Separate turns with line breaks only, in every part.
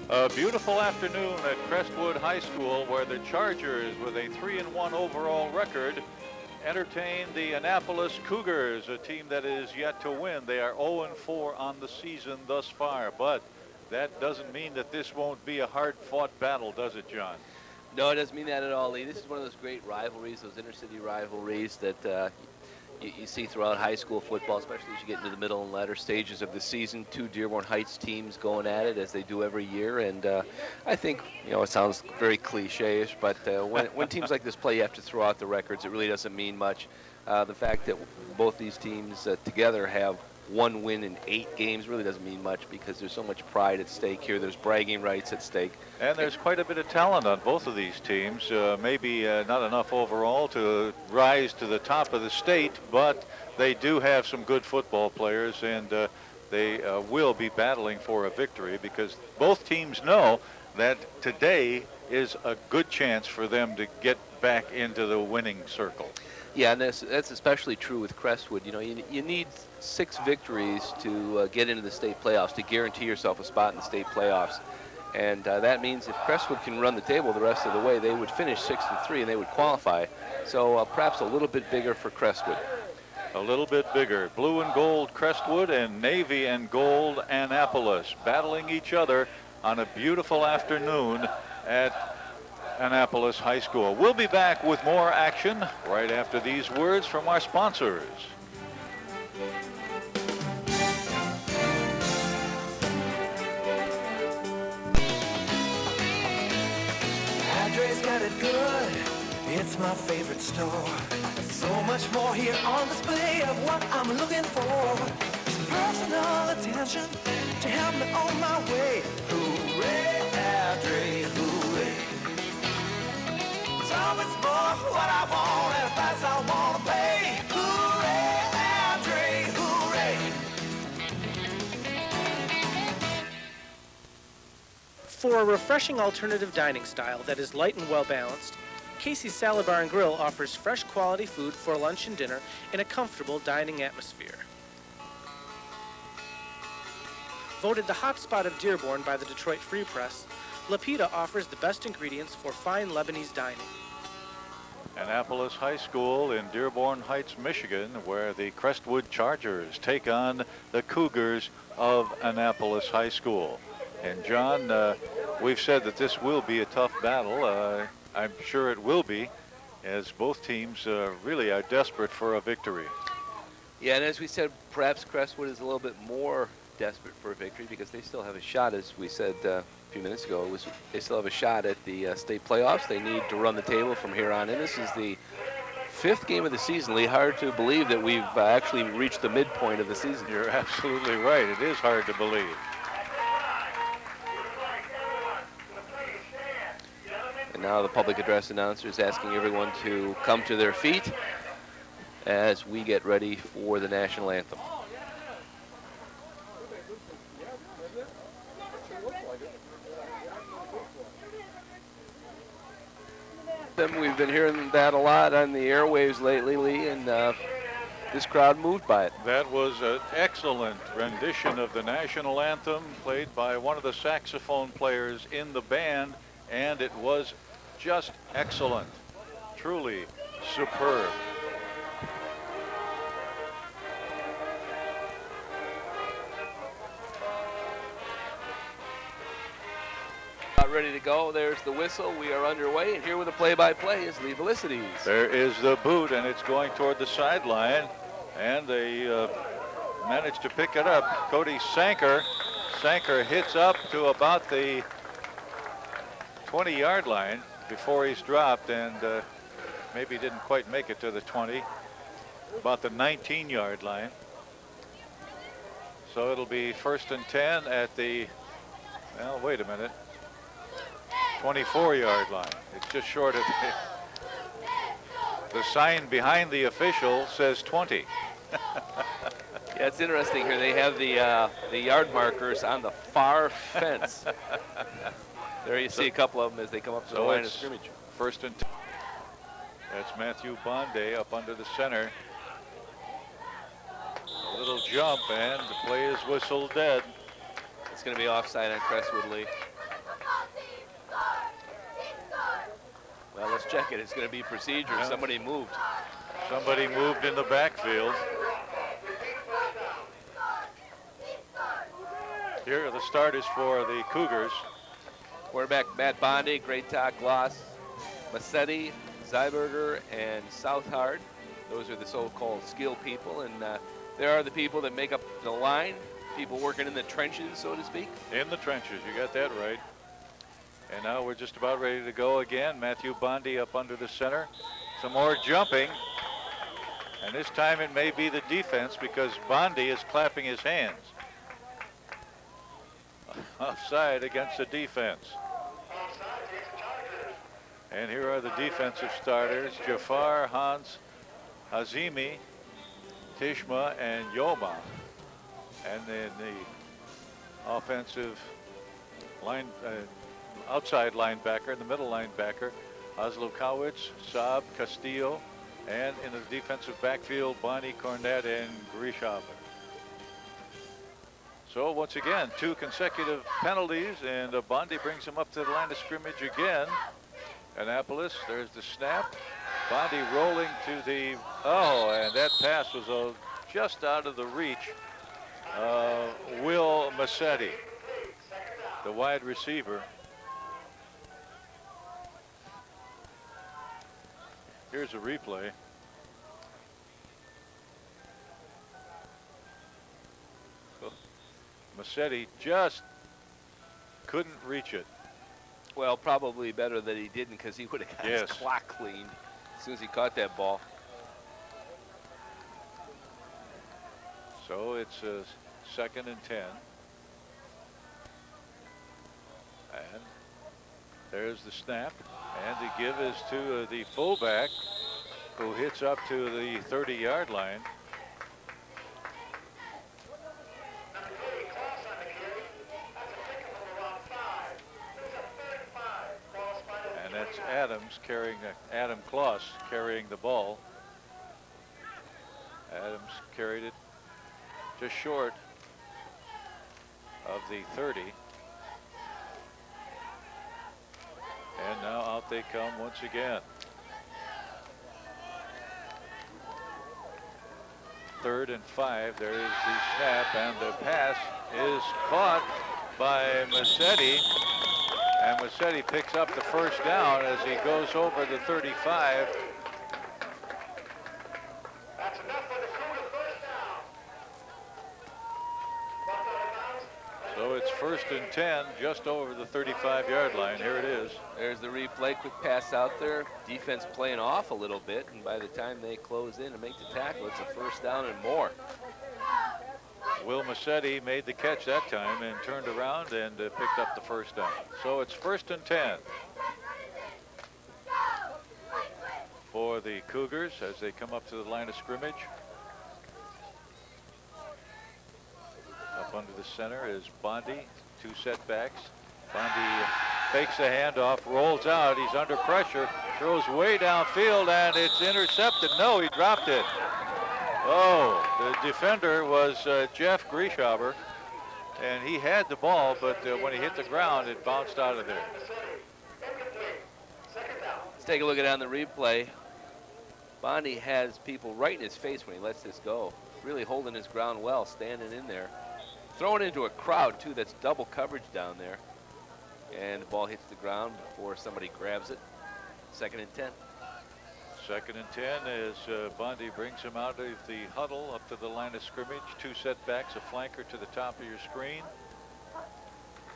A beautiful afternoon at Crestwood High School, where the Chargers, with a 3-1 overall record, entertain the Annapolis Cougars, a team that is yet to win. They are 0-4 on the season thus far, but that doesn't mean that this won't be a hard-fought battle, does it, John?
No, it doesn't mean that at all, Lee. This is one of those great rivalries, those inter-city rivalries that you see throughout high school football, especially as you get into the middle and latter stages of the season. Two Dearborn Heights teams going at it as they do every year, and I think, it sounds very cliche-ish, but when teams like this play, you have to throw out the records. It really doesn't mean much. The fact that both these teams together have one win in 8 games really doesn't mean much, because there's so much pride at stake here. There's bragging rights at stake.
And there's quite a bit of talent on both of these teams. Maybe not enough overall to rise to the top of the state, but they do have some good football players, and they will be battling for a victory, because both teams know that today is a good chance for them to get back into the winning circle.
Yeah, and that's especially true with Crestwood. You need 6 victories to get into the state playoffs, to guarantee yourself a spot in the state playoffs. And that means if Crestwood can run the table the rest of the way, they would finish 6-3 and they would qualify. So perhaps a little bit bigger for Crestwood.
A little bit bigger. Blue and gold Crestwood and navy and gold Annapolis battling each other on a beautiful afternoon at Annapolis High School. We'll be back with more action right after these words from our sponsors.
Andre's got it good. It's my favorite store. So much more here on display of what I'm looking for. Personal attention to help me on my way. Hooray, Andre, hooray. It's always more what I want and the price I want to pay. Hooray, Andre, hooray.
For a refreshing alternative dining style that is light and well-balanced, Casey's Salad Bar and Grill offers fresh quality food for lunch and dinner in a comfortable dining atmosphere. Voted the hot spot of Dearborn by the Detroit Free Press, Lapita offers the best ingredients for fine Lebanese dining.
Annapolis High School in Dearborn Heights, Michigan, where the Crestwood Chargers take on the Cougars of Annapolis High School. And John, we've said that this will be a tough battle. I'm sure it will be, as both teams really are desperate for a victory.
Yeah, and as we said, perhaps Crestwood is a little bit more desperate for a victory, because they still have a shot, as we said a few minutes ago. They still have a shot at the state playoffs. They need to run the table from here on in. This is the 5th game of the season, Lee. Hard to believe that we've actually reached the midpoint of the season.
You're absolutely right. It is hard to believe.
And now the public address announcer is asking everyone to come to their feet as we get ready for the national anthem. We've been hearing that a lot on the airwaves lately, Lee, and this crowd moved by it.
That was an excellent rendition of the national anthem, played by one of the saxophone players in the band, and it was just excellent, truly superb.
Ready to go. There's the whistle. We are underway, and here with the play-by-play is Lee Felicities.
There is the boot, and it's going toward the sideline, and they managed to pick it up. Cody Sanker hits up to about the 20-yard line before he's dropped, and maybe didn't quite make it to the 20, about the 19-yard line. So it'll be 1st and 10 at the, well, wait a minute, 24-yard line. It's just short of the sign behind the official says 20.
Yeah, it's interesting here. They have the yard markers on the far fence. There you see a couple of them as they come up to the line of scrimmage.
1st and 10. That's Matthew Bondi up under the center. A little jump, and the play is whistled dead.
It's going to be offside on Crestwood Lee. Well, let's check it. It's going to be procedure.
Yeah.
Somebody moved.
Somebody moved in the backfield. Here are the starters for the Cougars.
Quarterback Matt Bondi, Great Talk Gloss, Massetti, Zyberger, and Southard. Those are the so-called skill people, and there are the people that make up the line, people working in the trenches, so to speak.
In the trenches, you got that right. And now we're just about ready to go again. Matthew Bondi up under the center. Some more jumping. And this time it may be the defense because Bondi is clapping his hands. Offside against the defense. And here are the defensive starters. Jafar, Hans, Hazimi, Tishma, and Yoma. And then the offensive line, outside linebacker, the middle linebacker, Oslo Kowitz, Saab, Castillo, and in the defensive backfield, Bonnie, Cornett, and Grishaber. So once again, 2 consecutive penalties, and Bondi brings him up to the line of scrimmage again. Annapolis, there's the snap. Bondi rolling to the, and that pass was just out of the reach. Will Massetti, the wide receiver. Here's a replay. Massetti just couldn't reach it.
Well, probably better that he didn't, because he would have got his clock cleaned as soon as he caught that ball.
So it's a 2nd and 10. And there's the snap. And the give is to the fullback, who hits up to the 30-yard line. And that's Adams carrying, Adam Kloss carrying the ball. Adams carried it just short of the 30. And now out they come once again. 3rd and 5. There is the snap, and the pass is caught by Massetti. And Massetti picks up the 1st down as he goes over the 35.
That's enough for the Cougar, 1st down.
So it's 1st and 10, just over the 35-yard line. Here it is.
There's the replay, quick pass out there. Defense playing off a little bit, and by the time they close in and make the tackle, it's a 1st down and more.
Will Massetti made the catch that time and turned around and picked up the 1st down. So it's 1st and 10 for the Cougars as they come up to the line of scrimmage. Up under the center is Bondi, 2 setbacks. Bondi fakes the handoff, rolls out, he's under pressure, throws way downfield, and it's intercepted. No, he dropped it. Oh, the defender was Jeff Grishaber, and he had the ball, but when he hit the ground, it bounced out of there.
Let's take a look at it on the replay. Bondi has people right in his face when he lets this go. Really holding his ground well, standing in there. Throwing into a crowd, too, that's double coverage down there. And the ball hits the ground before somebody grabs it. 2nd and 10.
2nd and 10 as Bondi brings him out of the huddle up to the line of scrimmage. 2 setbacks, a flanker to the top of your screen.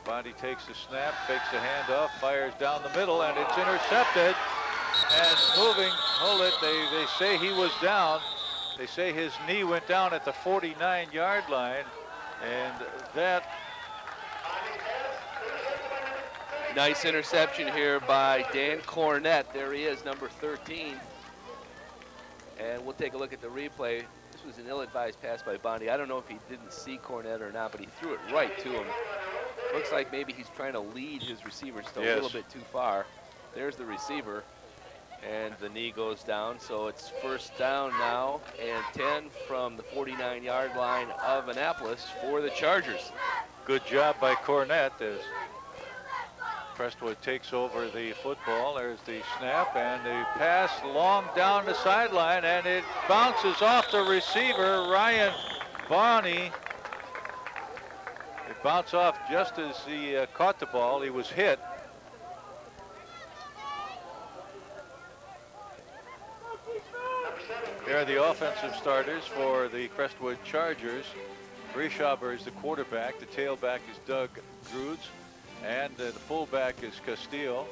Bondi takes the snap, fakes the handoff, fires down the middle, and it's intercepted. And moving, hold it, they say he was down. They say his knee went down at the 49-yard line, and that...
Nice interception here by Dan Cornett. There he is, number 13. And we'll take a look at the replay. This was an ill-advised pass by Bondi. I don't know if he didn't see Cornett or not, but he threw it right to him. Looks like maybe he's trying to lead his receiver still a little bit too far. There's the receiver. And the knee goes down, so it's first down now and 10 from the 49-yard line of Annapolis for the Chargers.
Good job by Cornett as Crestwood takes over the football. There's the snap and the pass long down the sideline, and it bounces off the receiver, Ryan Bonney. It bounced off just as he caught the ball. He was hit. Here are the offensive starters for the Crestwood Chargers. Grieshaber is the quarterback. The tailback is Doug Grucz. And the fullback is Castile.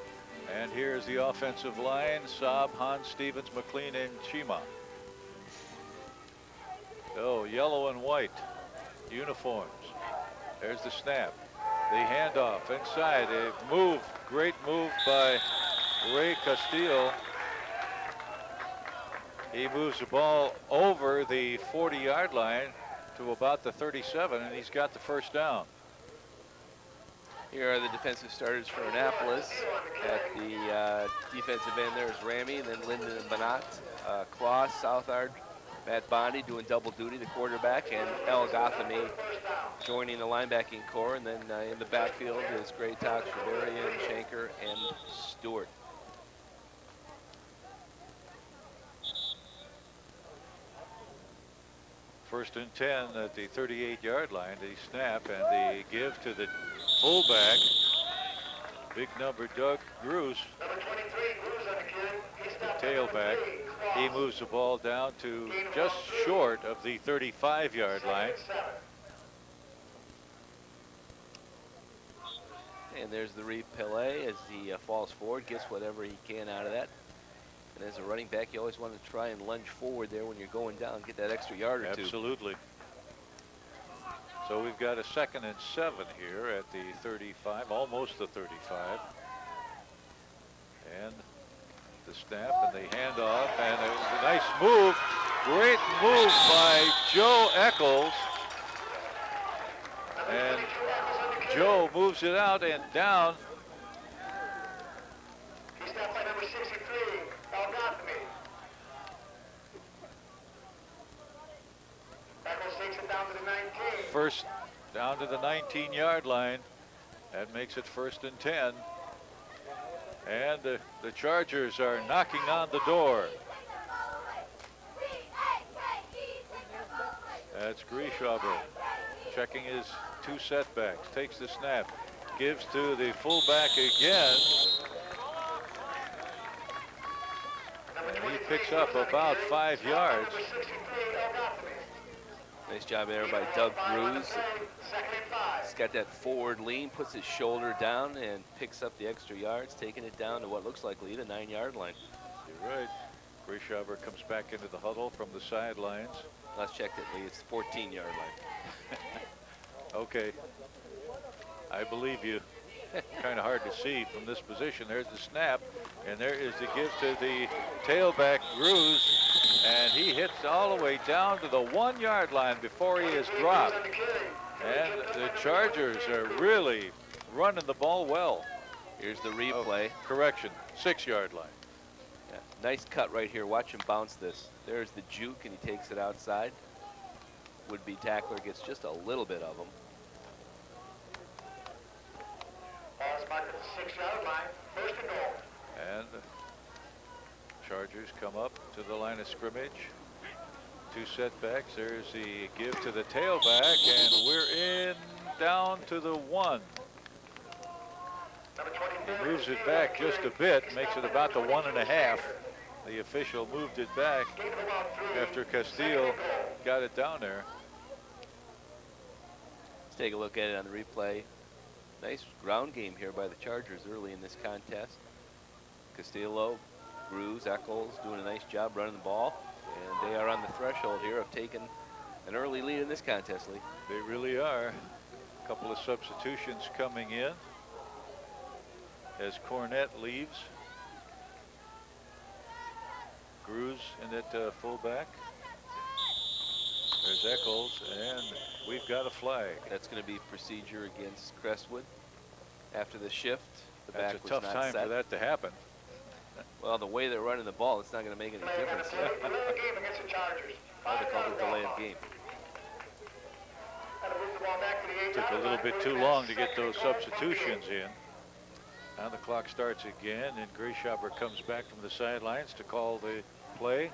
And here's the offensive line: Saab, Hans, Stevens, McLean, and Chima. Oh, yellow and white uniforms. There's the snap. The handoff inside. A move, great move by Ray Castile. He moves the ball over the 40-yard line to about the 37, and he's got the first down.
Here are the defensive starters for Annapolis. At the defensive end, there's Ramy, then Linden and Banat, Klaus, Southard, Matt Bondi doing double duty, the quarterback, and El Gothamy joining the linebacking core. And then in the backfield is Gray Tox, Riverian, Shanker, and Stewart.
First and 10 at the 38-yard line. The snap and the give to the fullback. Big number Doug Grucz, the tailback. He moves the ball down to just short of the 35-yard line.
And there's the replay as he falls forward, gets whatever he can out of that. And as a running back, you always want to try and lunge forward there when you're going down, get that extra yard or two.
Absolutely. So we've got a 2nd and 7 here at the 35, almost the 35. And the snap and the handoff, and a nice move. Great move by Joe Echols. And Joe moves it out and down.
He's stopped by number 63, El Gothamy. Echols takes it down to the 19.
First down to the 19-yard line. That makes it 1st and 10. And the Chargers are knocking on the door. That's Grieshaber checking his 2 setbacks. Takes the snap. Gives to the fullback again. And he picks up about 5 yards.
Nice job there by Doug Grucz. He's got that forward lean, puts his shoulder down, and picks up the extra yards, taking it down to what looks like Lee, the 9-yard line.
You're right. Grieshaber comes back into the huddle from the sidelines.
Last checked it, Lee. It's the 14-yard line.
Okay. I believe you. Kind of hard to see from this position. There's the snap, and there is the give to the tailback, Grucz, and he hits all the way down to the 1-yard line before he is dropped. And the Chargers are really running the ball well.
Here's the replay.
Correction, 6-yard line.
Yeah, nice cut right here. Watch him bounce this. There's the juke, and he takes it outside. Would-be tackler gets just a little bit of him.
Ball's marked at the 6-yard line, 1st and goal.
And Chargers come up to the line of scrimmage. 2 setbacks. There's the give to the tailback, and we're in down to the 1. He moves it back just a bit, makes it about the 1.5. The official moved it back after Castile got it down there.
Let's take a look at it on the replay. Nice ground game here by the Chargers early in this contest. Castillo, Grucz, Echols doing a nice job running the ball. And they are on the threshold here of taking an early lead in this contest, Lee.
They really are. A couple of substitutions coming in as Cornett leaves. Grucz in at fullback. There's Echols, and we've got a flag.
That's going to be procedure against Crestwood. After the shift, the
That's
back
a tough
was not
time
set.
for that to happen.
Well, the way they're running the ball, it's not going to make any difference here.
Delay of game against the Chargers.
They call it delay of game.
Gotta move the ball back to the 8-yard
Took a little
line.
bit too long to get those substitutions in. Now the clock starts again, and Grayshopper comes back from the sidelines to call the play.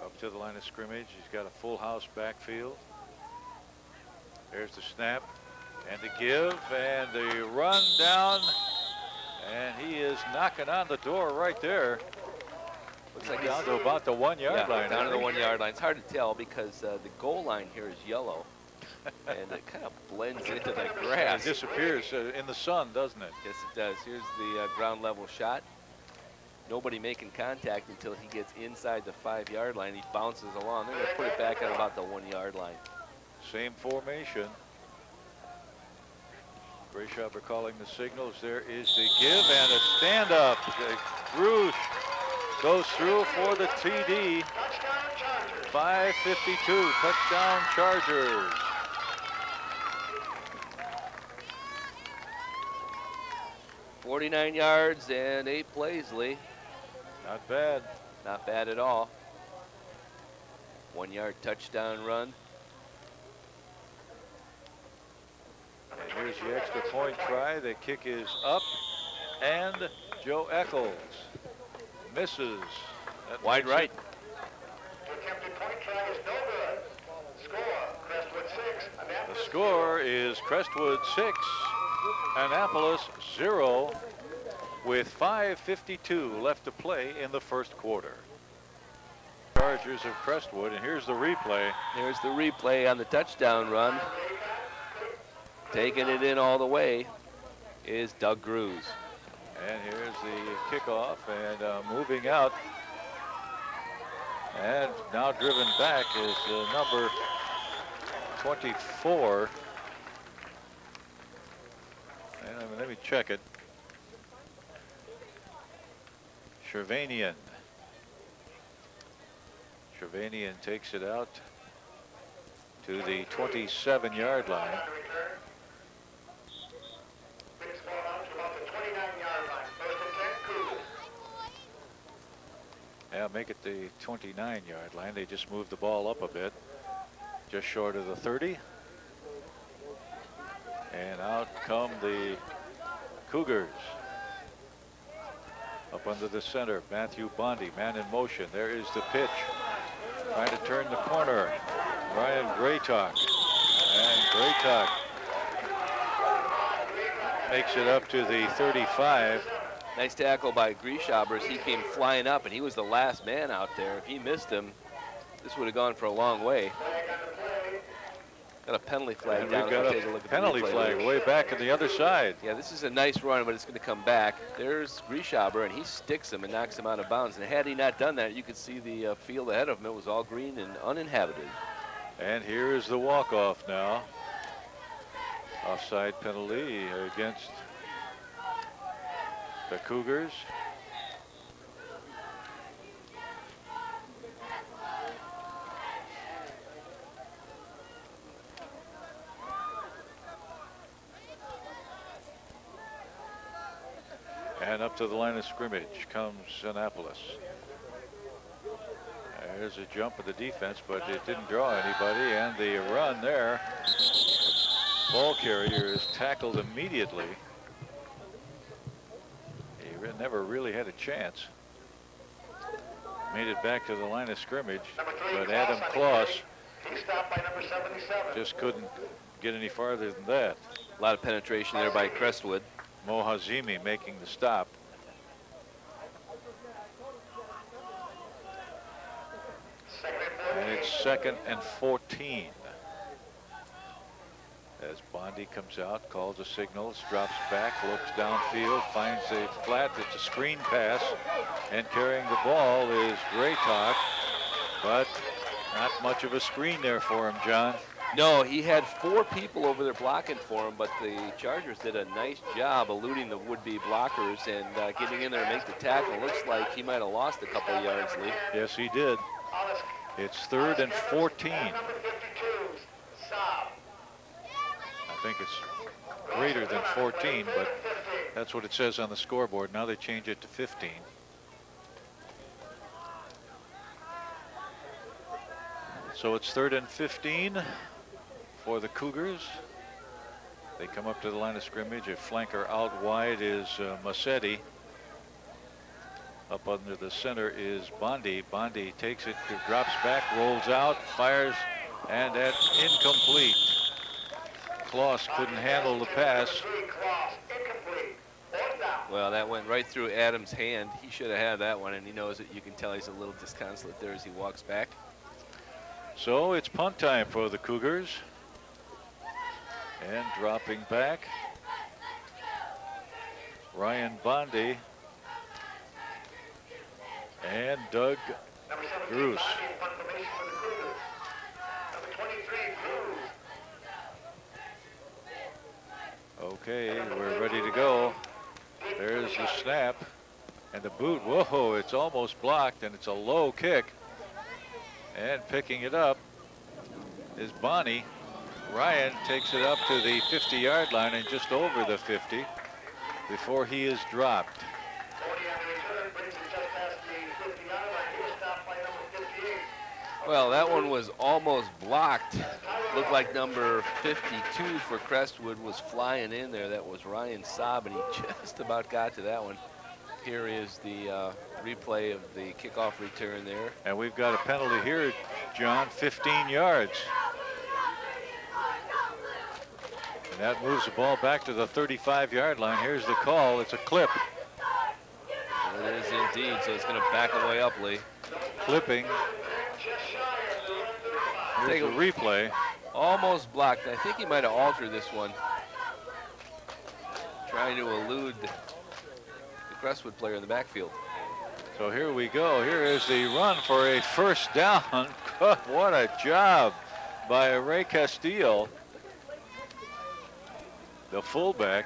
Up to the line of scrimmage. He's got a full house backfield. There's the snap and the give and the run down. And he is knocking on the door right there.
Looks like
Down
he's
to about the 1 yard line.
down to the 1 yard line. It's hard to tell because the goal line here is yellow. And it kind of blends into the
It
grass.
disappears in the sun, doesn't it?
Yes, it does. Here's the ground level shot. Nobody making contact until he gets inside the 5 yard line. He bounces along. They're going to put it back at about the 1 yard line.
Same formation. Grayshopper calling the signals. There is the give and a stand up. Grucz goes through for the TD.
Touchdown, Chargers.
5:52, touchdown Chargers.
.49 yards and 8 plays, Lee.
Not bad.
Not bad at all. 1 yard touchdown run.
And here's the extra point try. The kick is up, and Joe Echols misses. That
Wide
makes
right.
it
The attempted point try is no good. Score, Crestwood 6.
The
Annapolis
score is Crestwood 6, Annapolis 0, with 5:52 left to play in the first quarter. Chargers of Crestwood, and here's the replay.
Here's the replay on the touchdown run. Taking it in all the way is Doug Grucz.
And here's the kickoff and moving out. And now driven back is number 24. And let me check it. Shervanian. Shervanian takes it out to the 27 yard line.
Brings the ball out to about the 29 yard line. First and 10, Cougars.
Yeah, make it the 29 yard line. They just moved the ball up a bit, just short of the 30. And out come the Cougars. Up under the center, Matthew Bondi, man in motion. There is the pitch. Trying to turn the corner. Ryan Graytalk. And Graytalk makes it up to the 35.
Nice tackle by Grayshopper. He came flying up, and he was the last man out there. If he missed him, this would have gone for a long way. Got a penalty flag
And
down.
we've got
Let's take
a
look at the
penalty
replay.
flag way back on the other side.
Yeah, this is a nice run, but it's going to come back. There's Grayshopper, and he sticks him and knocks him out of bounds. And had he not done that, you could see the field ahead of him. It was all green and uninhabited.
And here is the walk-off now. Offside penalty against the Cougars. And up to the line of scrimmage comes Annapolis. There's a jump of the defense, but it didn't draw anybody. And the run there. Ball carrier is tackled immediately. He never really had a chance. Made it back to the line of scrimmage, but Adam Kloss
He stopped by number 77.
just couldn't get any farther than that.
A lot of penetration there by Crestwood.
Mo Hazimi making the stop. And it's 2nd and 14. As Bondi comes out, calls the signals, drops back, looks downfield, finds a flat. It's a screen pass, and carrying the ball is Graytalk, but not much of a screen there for him, John.
No, he had 4 people over there blocking for him, but the Chargers did a nice job eluding the would-be blockers and getting in there and make the tackle. Looks like he might have lost a couple of yards, Lee.
Yes, he did. It's 3rd and 14.
Number 52, Saab.
think it's greater than 14, but that's what it says on the scoreboard. Now they change it to 15. So it's 3rd and 15 for the Cougars. They come up to the line of scrimmage. A flanker out wide is Massetti. Up under the center is Bondi. Bondi takes it, drops back, rolls out, fires, and that's incomplete. Kloss couldn't handle the pass.
Well, that went right through Adams' hand. He should have had that one, and he knows it. You can tell he's a little disconsolate there as he walks back.
So it's punt time for the Cougars. And dropping back, Ryan Bondi and Doug Grucz. Okay, we're ready to go. There's the snap and the boot. Whoa, it's almost blocked, and it's a low kick. And picking it up is Bonnie. Ryan takes it up to the 50-yard line and just over the 50 before he is dropped.
Well, that one was almost blocked. Looked like number 52 for Crestwood was flying in there. That was Ryan Saab, and he just about got to that one. Here is the replay of the kickoff return there.
And we've got a penalty here, John, 15 yards. And that moves the ball back to the 35-yard line. Here's the call. It's a clip.
It is indeed, so it's going to back away up, Lee.
Clipping. Here's the replay.
Almost blocked. I think he might have altered this one, trying to elude the Crestwood player in the backfield.
So here we go. Here is the run for a first down. What a job by Ray Castillo, the fullback.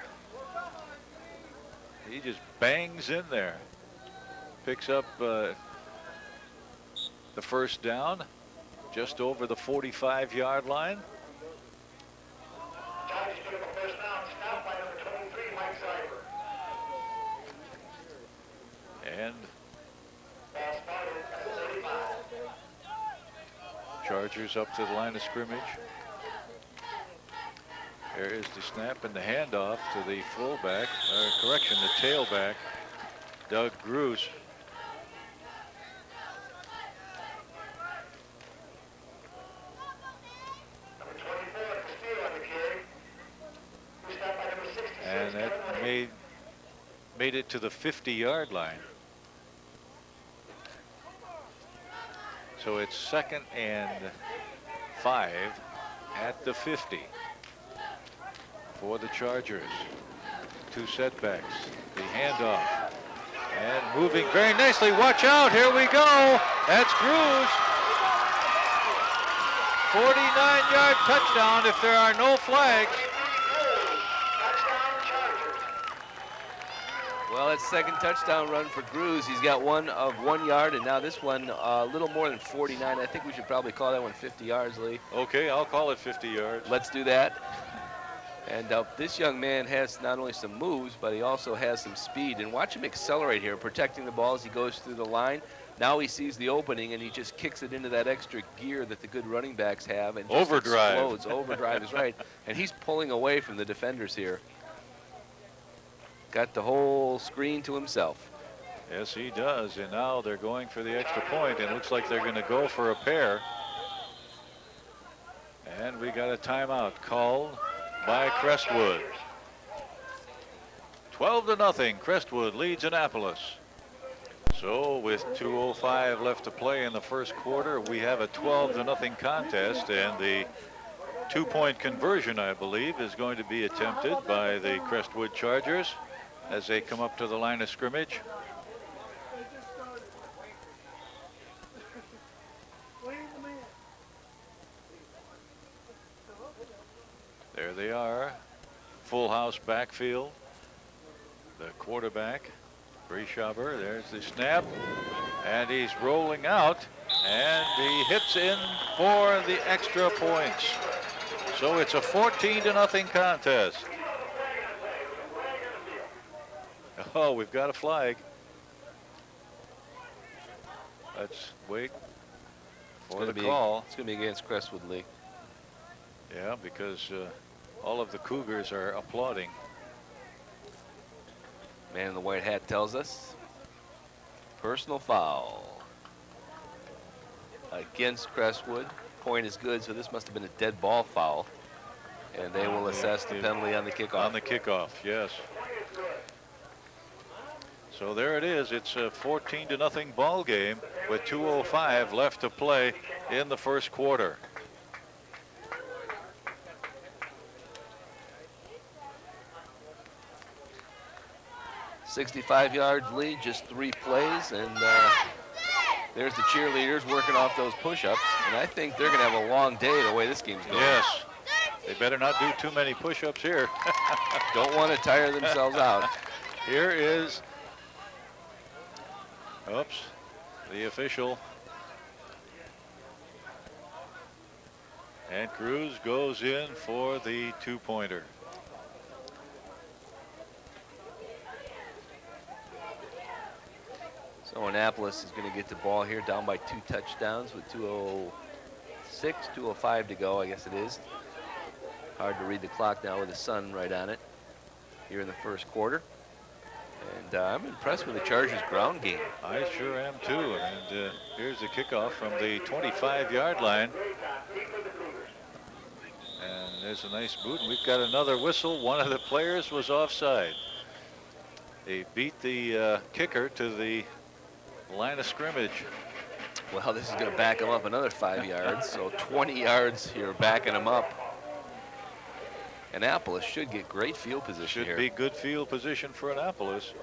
He just bangs in there. Picks up the first down just over the 45-yard line. And Chargers up to the line of scrimmage. There is the snap and the handoff to the fullback, correction, the tailback, Doug Grucz. And that made it to the 50-yard line. So it's 2nd and 5 at the 50 for the Chargers. 2 setbacks, the handoff, and moving very nicely. Watch out, here we go. That's Grucz. 49-yard touchdown if there are no flags.
Well, it's second touchdown run for Grucz. He's got one of 1 yard, and now this one a little more than 49. I think we should probably call that one 50 yards, Lee.
Okay, I'll call it 50 yards.
Let's do that. And this young man has not only some moves, but he also has some speed. And watch him accelerate here, protecting the ball as he goes through the line. Now he sees the opening, and he just kicks it into that extra gear that the good running backs have. And just
overdrive.
Explodes. Overdrive is right. And he's pulling away from the defenders here. Got the whole screen to himself.
Yes, he does. And now they're going for the extra point, and it looks like they're going to go for a pair. And we got a timeout called by Crestwood. 12-0, Crestwood leads Annapolis. So with 2:05 left to play in the first quarter, we have a 12-0 contest, and the 2-point conversion, I believe, is going to be attempted by the Crestwood Chargers as they come up to the line of scrimmage. There they are, full house backfield. The quarterback, Breschaber, there's the snap, and he's rolling out, and he hits in for the extra points. So it's a 14-0 contest. Oh, we've got a flag. Let's wait for the call.
It's going to be against Crestwood Lee.
Yeah, because all of the Cougars are applauding.
Man in the white hat tells us personal foul against Crestwood. Point is good, so this must have been a dead ball foul. And they will assess the penalty on the kickoff.
On the kickoff, yes. So there it is. It's a 14-0 ball game with 2:05 left to play in the first quarter.
$65-yard lead, just 3 plays, and there's the cheerleaders working off those push-ups. And I think they're going to have a long day the way this game's going.
Yes. They better not do too many push-ups here.
Don't want to tire themselves out.
Here is, oops, the official. And Grucz goes in for the 2-pointer.
So Annapolis is going to get the ball here, down by 2 touchdowns with 2:06, 2:05 to go, I guess it is. Hard to read the clock now with the sun right on it here in the first quarter. And I'm impressed with the Chargers' ground game.
I sure am too. And here's the kickoff from the 25-yard line. And there's a nice boot. And we've got another whistle. One of the players was offside. They beat the kicker to the line of scrimmage.
Well, this is going to back them up another 5 yards. So 20 yards here backing them up. Annapolis should get great field position here.
Should be good field position for Annapolis.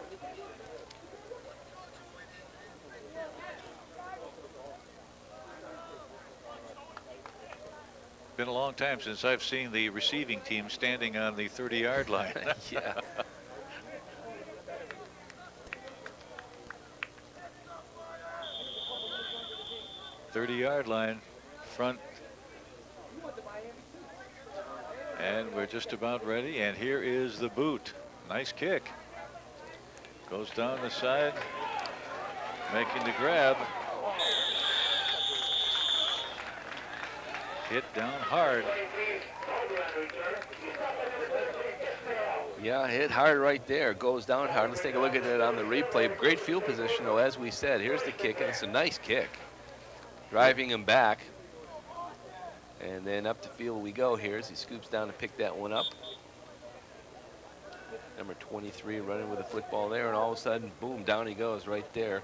Been a long time since I've seen the receiving team standing on the 30-yard line.
Yeah.
.30-yard line, front. And we're just about ready. And here is the boot. Nice kick. Goes down the side, making the grab. Hit down hard.
Yeah, hit hard right there. Goes down hard. Let's take a look at it on the replay. Great field position, though, as we said. Here's the kick, and it's a nice kick. Driving him back. And then up the field we go here as he scoops down to pick that one up. Number 23 running with the football there, and all of a sudden, boom, down he goes right there.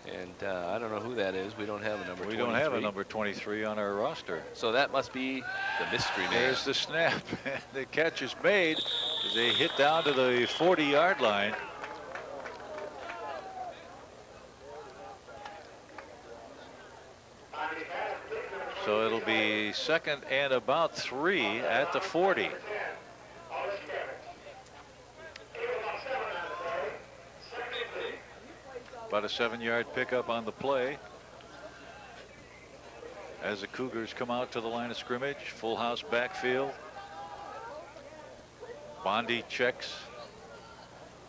And I don't know who that is. We don't have a number 23.
We don't have a number 23 on our roster.
So that must be the mystery man.
There's the snap. The catch is made as they hit down to the 40-yard line. So it'll be 2nd and about 3 at the 40. About a 7-yard pickup on the play as the Cougars come out to the line of scrimmage. Full house backfield. Bondi checks,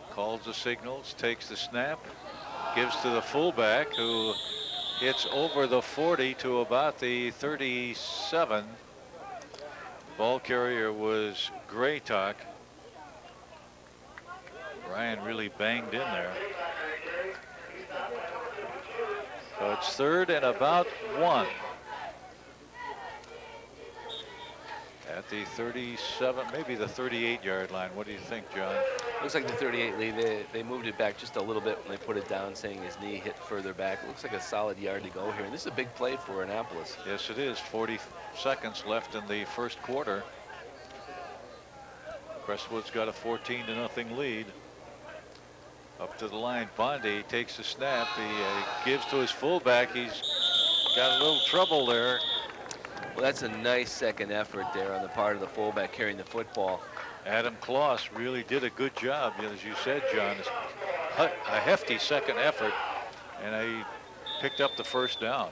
calls the signals, takes the snap, gives to the fullback who hits over the 40 to about the 37. Ball carrier was Graytock. Ryan really banged in there. So it's 3rd and about 1. At the 37, maybe the 38-yard line. What do you think, John?
Looks like the 38 lead. They moved it back just a little bit when they put it down, saying his knee hit further back. It looks like a solid yard to go here. And this is a big play for Annapolis.
Yes, it is. 40 seconds left in the first quarter. Crestwood's got a 14-0 lead. Up to the line, Bondi takes the snap. He gives to his fullback. He's got a little trouble there.
Well, that's a nice second effort there on the part of the fullback carrying the football.
Adam Kloss really did a good job, as you said, John. A hefty second effort, and he picked up the first down.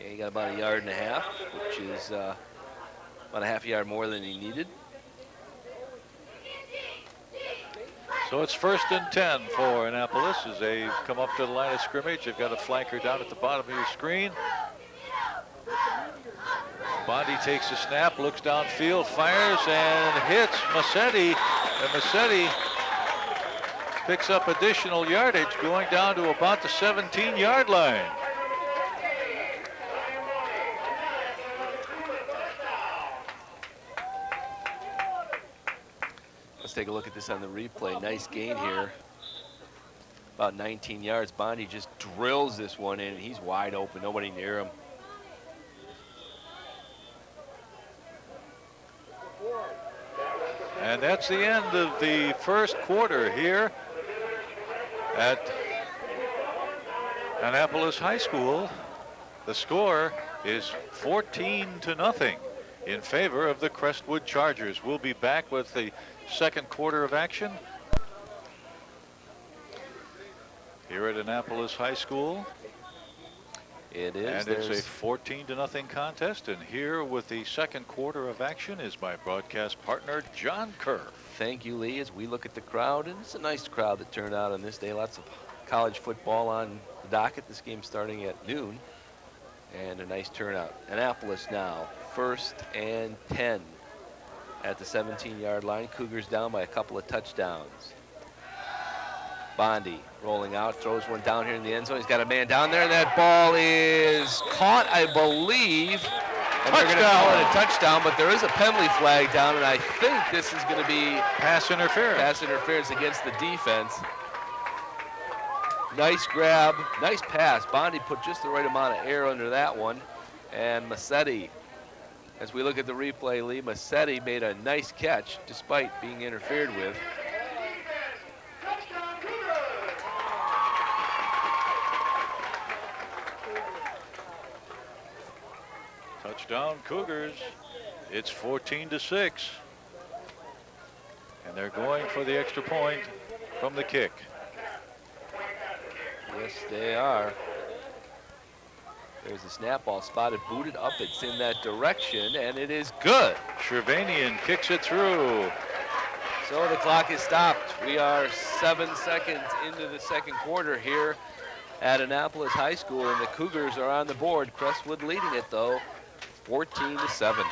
Yeah, he got about 1.5 yards, which is about a half a yard more than he needed.
So it's 1st and 10 for Annapolis as they come up to the line of scrimmage. They've got a flanker down at the bottom of your screen. Bondi takes the snap, looks downfield, fires, and hits Massetti. And Massetti picks up additional yardage, going down to about the 17-yard line.
Let's take a look at this on the replay. Nice gain here. About 19 yards. Bondi just drills this one in. He's wide open. Nobody near him.
And that's the end of the first quarter here at Annapolis High School. The score is 14-0 in favor of the Crestwood Chargers. We'll be back with the second quarter of action here at Annapolis High School.
It is.
And it's a 14-0 contest. And here with the second quarter of action is my broadcast partner, John Kerr.
Thank you, Lee, as we look at the crowd. And it's a nice crowd that turned out on this day. Lots of college football on the docket. This game starting at noon. And a nice turnout. Annapolis now, 1st and 10 at the 17-yard line. Cougars down by a couple of touchdowns. Bondi rolling out, throws one down here in the end zone. He's got a man down there. That ball is caught, I believe. And they're going to call it a touchdown, but there is a penalty flag down, and I think this is going to be
pass interference
against the defense. Nice grab, nice pass. Bondi put just the right amount of air under that one. And Massetti, as we look at the replay, Lee, Massetti made a nice catch despite being interfered with.
Touchdown Cougars. It's 14-6. And they're going for the extra point from the kick.
Yes, they are. There's the snap ball spotted, booted up. It's in that direction, and it is good.
Shervanian kicks it through.
So the clock is stopped. We are 7 seconds into the second quarter here at Annapolis High School, and the Cougars are on the board. Crestwood leading it, though, 14-7.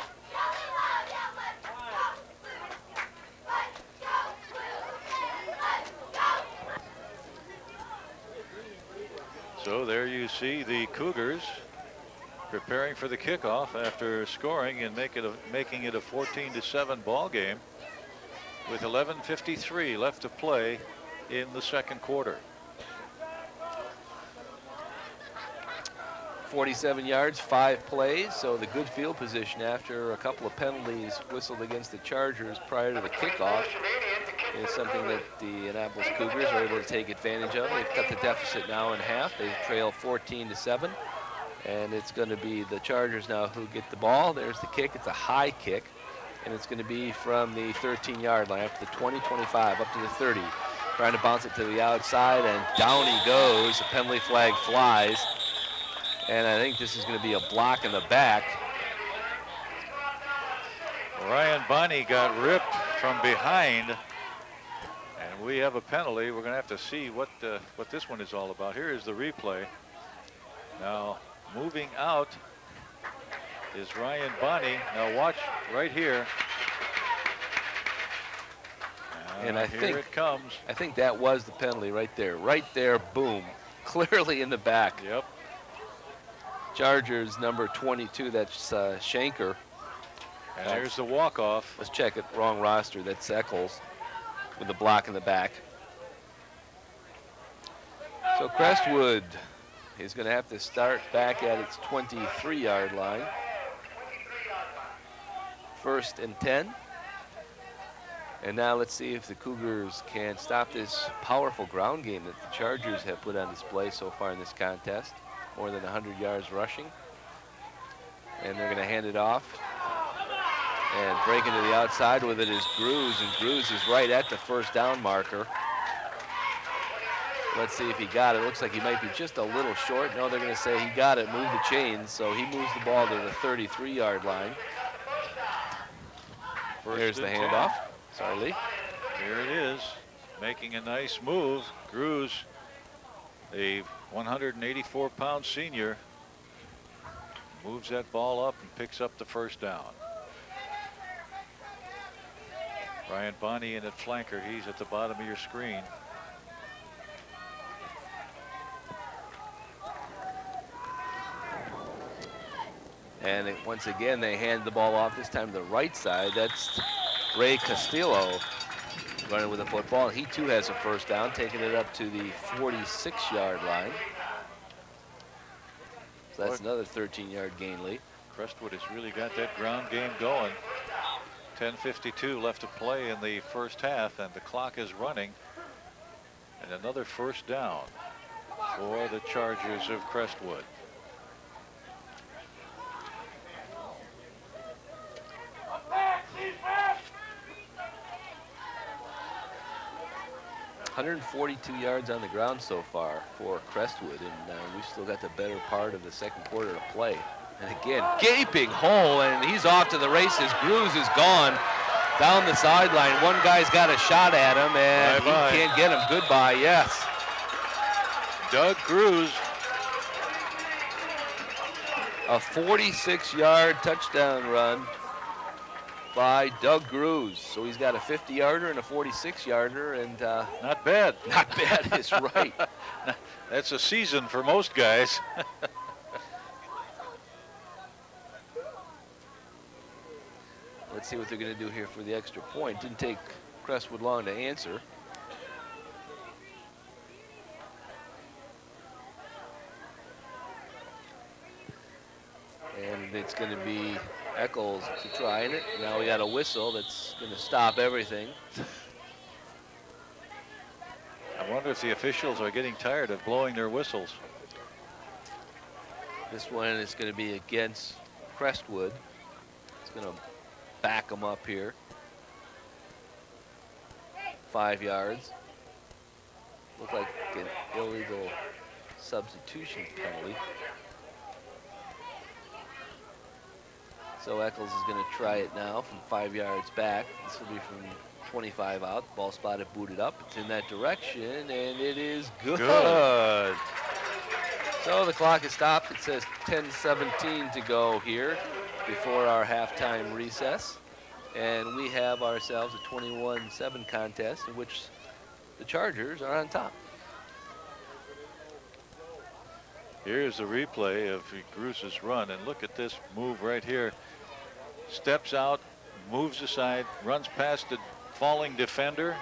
So there you see the Cougars preparing for the kickoff after scoring and making it a 14-7 ball game with 11:53 left to play in the second quarter.
47 yards, 5 plays, so the good field position after a couple of penalties whistled against the Chargers prior to the kickoff is something that the Annapolis Cougars are able to take advantage of. They've cut the deficit now in half. They trail 14-7, and it's going to be the Chargers now who get the ball. There's the kick. It's a high kick, and it's going to be from the 13-yard line up to the 20, 25, up to the 30. Trying to bounce it to the outside, and down he goes. The penalty flag flies. And I think this is going to be a block in the back.
Ryan Bonney got ripped from behind. And we have a penalty. We're going to have to see what this one is all about. Here is the replay. Now, moving out is Ryan Bonney. Now watch right here.
And I
here
think
it comes.
I think that was the penalty right there. Right there, boom. Clearly in the back.
Yep.
Chargers number 22, that's Shanker.
And here's the walk-off.
Let's check it, wrong roster, that's Echols with the block in the back. So Crestwood is going to have to start back at its 23-yard line. 1st and 10. And now let's see if the Cougars can stop this powerful ground game that the Chargers have put on display so far in this contest. More than 100 yards rushing. And they're going to hand it off. And breaking to the outside with it is Grucz, and Grucz is right at the first down marker. Let's see if he got it. Looks like he might be just a little short. No, they're going to say he got it, move the chains. So he moves the ball to the 33-yard line. There's the
and 10.
handoff. Sorry, Lee.
Here it is, making a nice move. Grucz, a 184-pound senior, moves that ball up and picks up the first down. Ryan Bonney in at flanker. He's at the bottom of your screen.
And once again, they hand the ball off, this time to the right side. That's Ray Castillo running with the football. He too has a first down, taking it up to the 46-yard line. So that's another 13-yard gain, Lee.
Crestwood has really got that ground game going. 10:52 left to play in the first half, and the clock is running. And another first down for the Chargers of Crestwood.
.142 yards on the ground so far for Crestwood, and we've still got the better part of the second quarter to play. And again, gaping hole, and he's off to the races. Grucz is gone down the sideline. One guy's got a shot at him, and
Bye-bye.
he can't get him. Goodbye, yes.
Doug Grucz.
A 46-yard touchdown run by Doug Grucz. So he's got a 50-yarder and a 46-yarder, and
Not bad.
not bad is right.
That's a season for most guys.
Let's see what they're going to do here for the extra point. Didn't take Crestwood long to answer. And it's going to be Echols to trying it. Now we got a whistle that's going to stop everything.
I wonder if the officials are getting tired of blowing their whistles.
This one is going to be against Crestwood. It's going to back them up here. 5 yards. Look like an illegal substitution penalty. So Echols is going to try it now from 5 yards back. This will be from 25 out. Ball spotted, booted up. It's in that direction, and it is good.
Good.
So the clock is stopped. It says 10:17 to go here before our halftime recess. And we have ourselves a 21-7 contest in which the Chargers are on top.
Here's a replay of Grucz's run, and look at this move right here. Steps out, moves aside, runs past the falling defender.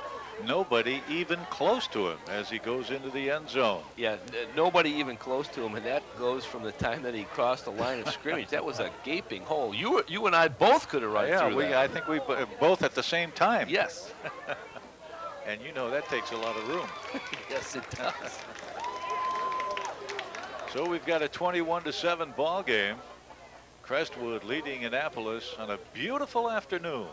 Nobody even close to him as he goes into the end zone.
Yeah, nobody even close to him, and that goes from the time that he crossed the line of scrimmage. That was a gaping hole. You and I both could have run through that.
I think we both at the same time.
Yes.
And you know that takes a lot of room.
Yes, it does.
So we've got a 21-7 ball game. Crestwood leading Annapolis on a beautiful afternoon.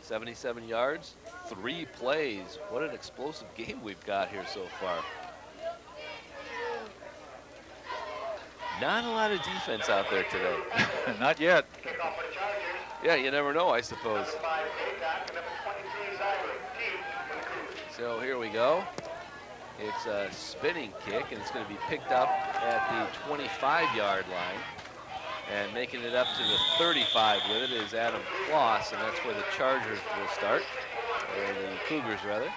77 yards, 3 plays. What an explosive game we've got here so far. Not a lot of defense out there today.
Not yet.
Kickoff for the Chargers.
Yeah, you never know, I suppose.
By Baycock, number 23, Zyler. Deep for the Cougars.
So here we go. It's a spinning kick, and it's going to be picked up at the 25-yard line. And making it up to the 35 with it is Adam Kloss, and that's where the Chargers will start, or the Cougars, rather.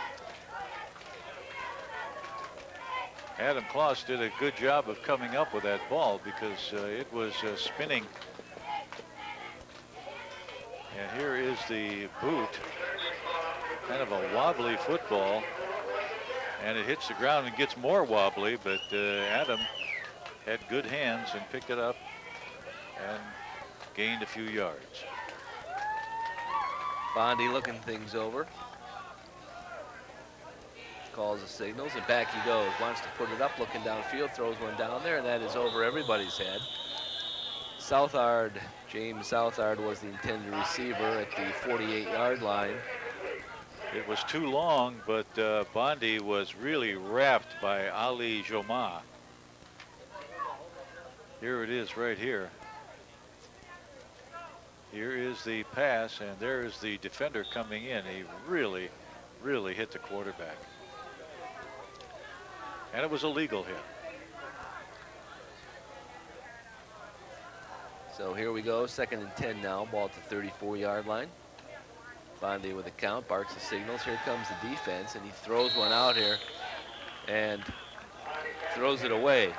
Adam Kloss did a good job of coming up with that ball because it was spinning. And here is the boot. Kind of a wobbly football. And it hits the ground and gets more wobbly, but Adam had good hands and picked it up and gained a few yards.
Bondi looking things over. Calls the signals, and back he goes. Wants to put it up, looking downfield, throws one down there, and that is over everybody's head. Southard, James Southard, was the intended receiver at the 48-yard line.
It was too long, but Bondi was really wrapped by Ali Joma. Here it is right here. Here is the pass, and there is the defender coming in. He really, really hit the quarterback. And it was a legal hit.
So here we go, 2nd and 10 now, ball at the 34-yard line. Bondi with a count, barks the signals. Here comes the defense, and he throws one out here and throws it away.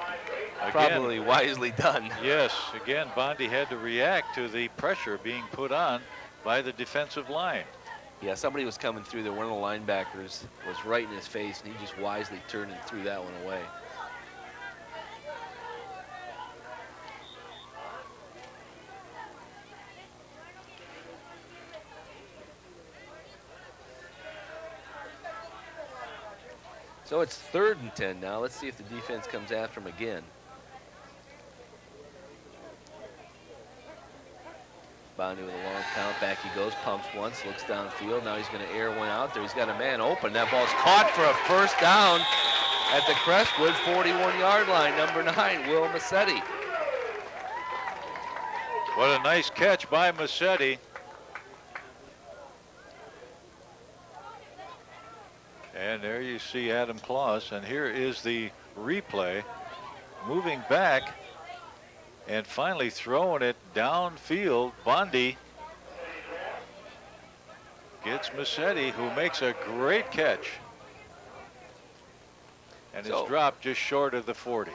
Again,
probably wisely done.
Yes, again, Bondi had to react to the pressure being put on by the defensive line.
Yeah, somebody was coming through there. One of the linebackers was right in his face, and he just wisely turned and threw that one away. So it's 3rd and 10 now. Let's see if the defense comes after him again. Bondi with a long count. Back he goes, pumps once, looks downfield. Now he's going to air one out there. He's got a man open. That ball's caught for a first down at the Crestwood 41-yard line. Number 9, Will Massetti.
What a nice catch by Massetti. And there you see Adam Claus, and here is the replay. Moving back and finally throwing it downfield. Bondi gets Massetti, who makes a great catch. And is dropped just short of the 40.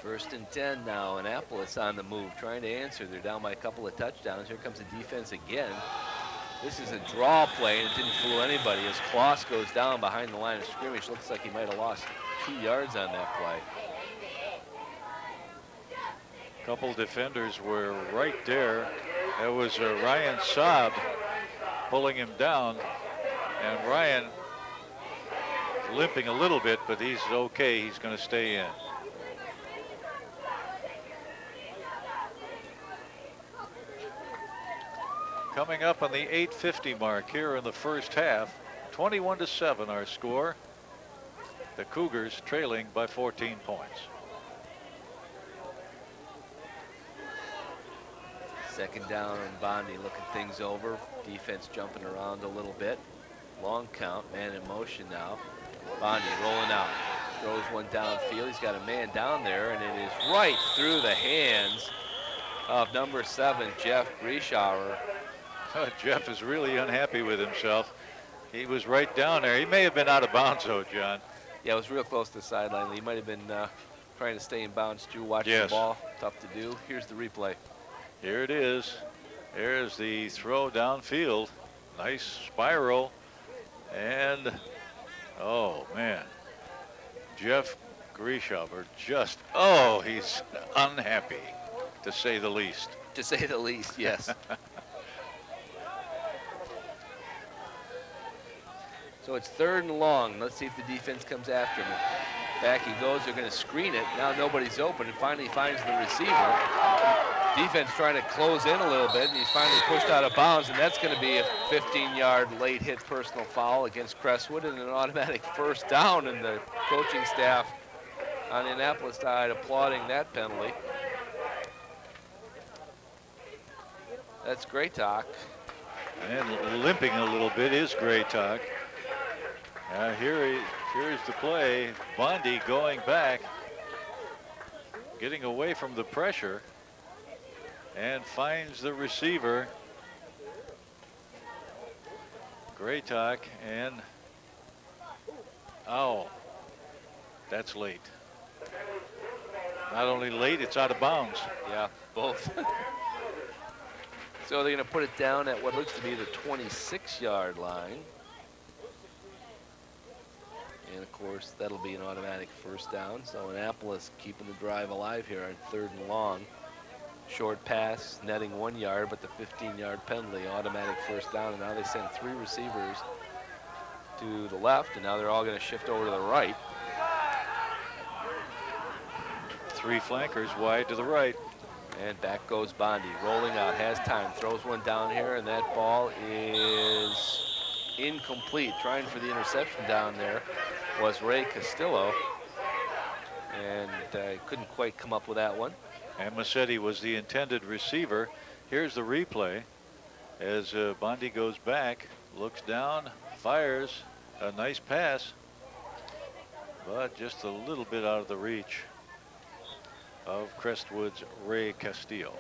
1st and 10 now. Annapolis on the move, trying to answer. They're down by a couple of touchdowns. Here comes the defense again. This is a draw play, and it didn't fool anybody as Kloss goes down behind the line of scrimmage. Looks like he might have lost 2 yards on that play.
Couple defenders were right there. That was Ryan Saab pulling him down, and Ryan limping a little bit, but he's okay. He's going to stay in. Coming up on the 8:50 mark here in the first half, 21-7 our score. The Cougars trailing by 14 points.
2nd down and Bondi looking things over. Defense jumping around a little bit. Long count, man in motion now. Bondi rolling out. Throws one downfield. He's got a man down there, and it is right through the hands of number 7, Jeff Grieshauer.
Jeff is really unhappy with himself. He was right down there. He may have been out of bounds, though, John.
Yeah, it was real close to the sideline. He might have been trying to stay in bounds, too, watching the ball. Tough to do. Here's the replay.
Here it is. There's the throw downfield. Nice spiral. And, oh, man. Jeff Grieshauer just, he's unhappy, to say the least.
To say the least, yes. So it's 3rd and long. Let's see if the defense comes after him. Back he goes. They're going to screen it. Now nobody's open, and finally finds the receiver. Defense trying to close in a little bit, and he's finally pushed out of bounds, and that's going to be a 15-yard late hit personal foul against Crestwood and an automatic first down, and the coaching staff on the Annapolis side applauding that penalty. That's great talk.
And limping a little bit is great talk. Here's the play. Bondi going back, getting away from the pressure, and finds the receiver. Great talk, and that's late. Not only late, it's out of bounds.
Yeah, both. So they're going to put it down at what looks to be the 26-yard line. And of course, that'll be an automatic first down. So Annapolis keeping the drive alive here on 3rd and long. Short pass, netting 1 yard, but the 15-yard penalty, automatic first down. And now they send 3 receivers to the left, and now they're all going to shift over to the right.
3 flankers wide to the right.
And back goes Bondi, rolling out, has time, throws one down here, and that ball is incomplete. Trying for the interception down there was Ray Castillo, and couldn't quite come up with that one.
And Massetti was the intended receiver. Here's the replay. as Bondi goes back, looks down, fires a nice pass, but just a little bit out of the reach of Crestwood's Ray Castillo.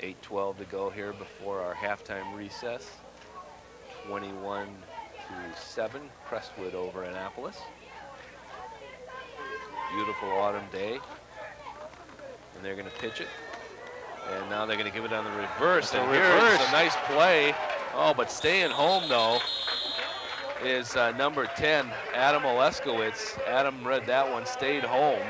8:12 to go here before our halftime recess. 21-7, Crestwood over Annapolis. Beautiful autumn day. And they're going to pitch it. And now they're going to give it on the reverse. And here's a nice play. Oh, but staying home, though, is number 10, Adam Oleskowitz. Adam read that one, stayed home.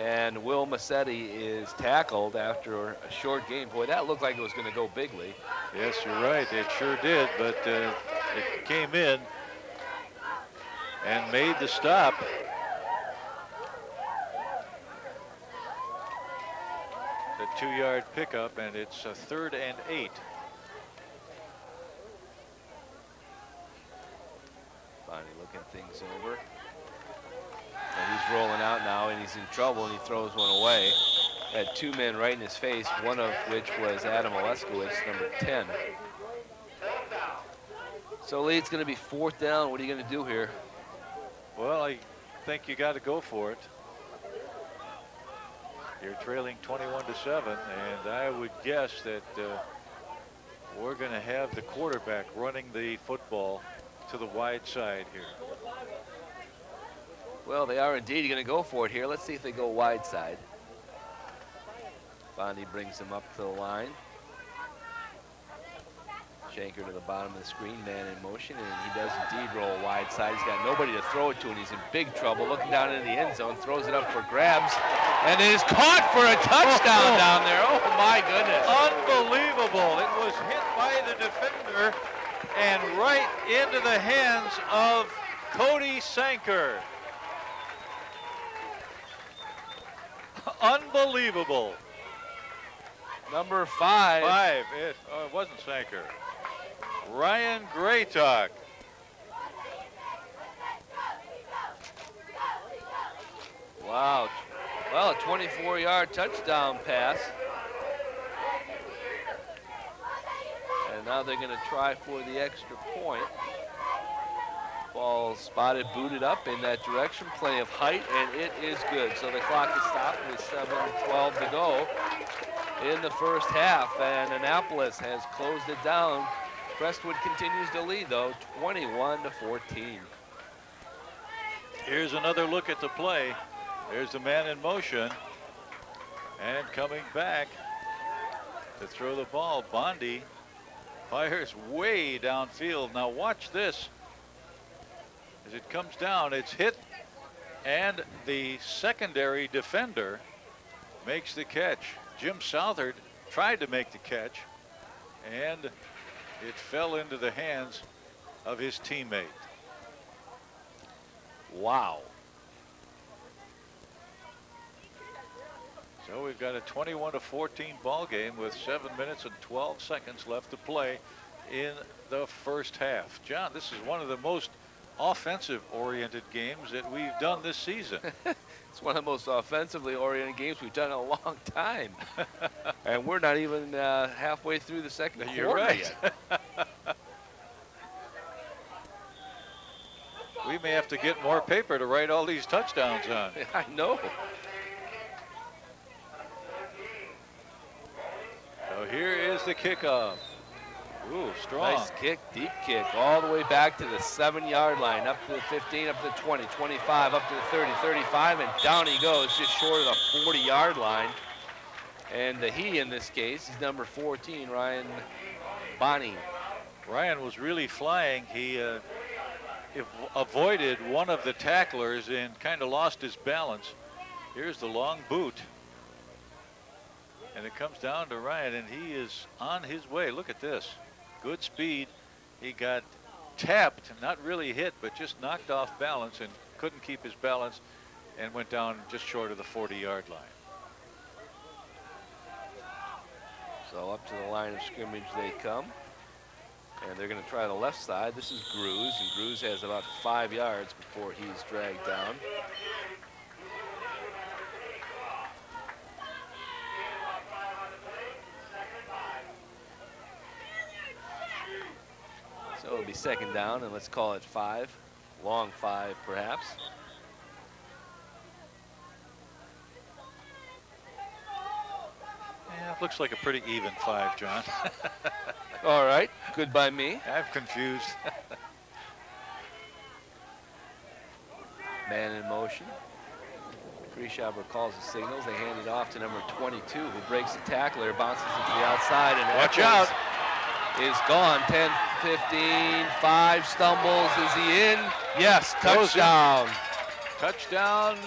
And Will Massetti is tackled after a short game. Boy, that looked like it was going to go bigly.
Yes, you're right. It sure did, but it came in and made the stop. The 2-yard pickup, and it's a 3rd and 8.
Finally looking things over. And he's rolling out now, and he's in trouble, and he throws one away. Had 2 men right in his face, one of which was Adam Oleskowitz, number 10. So, Lee, it's going to be 4th down. What are you going to do here?
Well, I think you got to go for it. You're trailing 21-7, and I would guess that we're going to have the quarterback running the football to the wide side here.
Well, they are indeed going to go for it here. Let's see if they go wide side. Bondi brings him up to the line. Shanker to the bottom of the screen, man in motion, and he does indeed roll wide side. He's got nobody to throw it to, and he's in big trouble. Looking down into the end zone, throws it up for grabs, and it is caught for a touchdown down there. Oh, my goodness.
Unbelievable. It was hit by the defender and right into the hands of Cody Sanker. Unbelievable.
Number 5.
It wasn't Sanker. Ryan Graytalk.
Wow. Well, a 24-yard touchdown pass. And now they're going to try for the extra point. Ball spotted, booted up in that direction. Plenty of height, and it is good. So the clock is stopped with 7:12 to go in the first half, and Annapolis has closed it down. Crestwood continues to lead, though, 21-14.
Here's another look at the play. There's the man in motion, and coming back to throw the ball. Bondi fires way downfield. Now watch this. As it comes down, it's hit, and the secondary defender makes the catch. Jim Southard tried to make the catch, and it fell into the hands of his teammate.
Wow.
So we've got a 21-14 ball game with 7 minutes and 12 seconds left to play in the first half. John, this is one of the most offensive-oriented games that we've done this season.
It's one of the most offensively oriented games we've done in a long time. And we're not even halfway through the second
You're
quarter
right.
yet.
We may have to get more paper to write all these touchdowns on.
I know.
So here is the kickoff. Ooh, strong.
Nice kick, deep kick, all the way back to the 7-yard line, up to the 15, up to the 20, 25, up to the 30, 35, and down he goes, just short of the 40-yard line. And the he in this case is number 14, Ryan Bonney.
Ryan was really flying. He avoided one of the tacklers and kind of lost his balance. Here's the long boot. And it comes down to Ryan, and he is on his way. Look at this. Good speed. He got tapped, not really hit, but just knocked off balance and couldn't keep his balance and went down just short of the 40-yard line.
So up to the line of scrimmage they come. And they're going to try the left side. This is Grucz, and Grucz has about 5 yards before he's dragged down. it'll be second down, and let's call it 5. Long 5, perhaps.
Yeah, looks like a pretty even 5, John.
All right, good by me.
I'm confused.
Man in motion. Freeshoper calls the signals. They hand it off to number 22, who breaks the tackler, bounces it to the outside, and
Watch
Echols
out.
is gone. 10, 15, 5 stumbles. Is he in? Yes, touchdown.
Touchdown.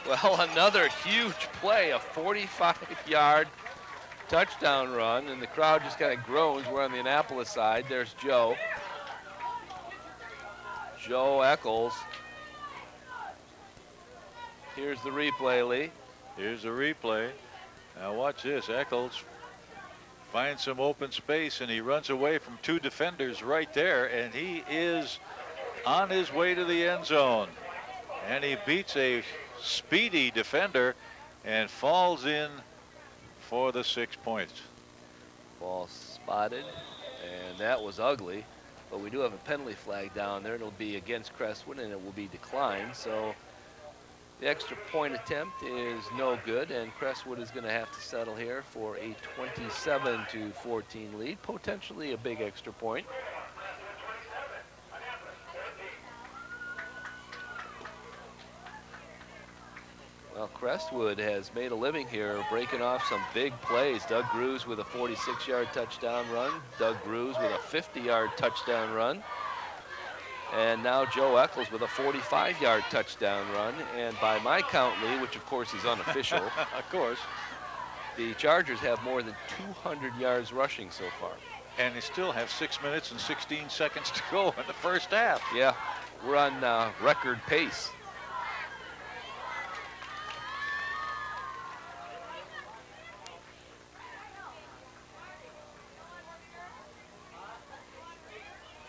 Well, another huge play, a 45-yard touchdown run, and the crowd just kind of groans. We're on the Annapolis side. There's Joe. Joe Echols. Here's the replay, Lee.
Here's the replay. Now watch this. Echols finds some open space, and he runs away from 2 defenders right there, and he is on his way to the end zone. And he beats a speedy defender and falls in for the 6 points.
Ball spotted, and that was ugly. But we do have a penalty flag down there. It'll be against Crestwood, and it will be declined. So the extra point attempt is no good, and Crestwood is going to have to settle here for a 27-14 lead, potentially a big extra point. Well, Crestwood has made a living here breaking off some big plays. Doug Grucz with a 46-yard touchdown run. Doug Grucz with a 50-yard touchdown run. And now Joe Echols with a 45-yard touchdown run. And by my count, Lee, which of course is unofficial,
Of course.
the Chargers have more than 200 yards rushing so far.
And they still have 6 minutes and 16 seconds to go in the first half.
Yeah, we're on record pace.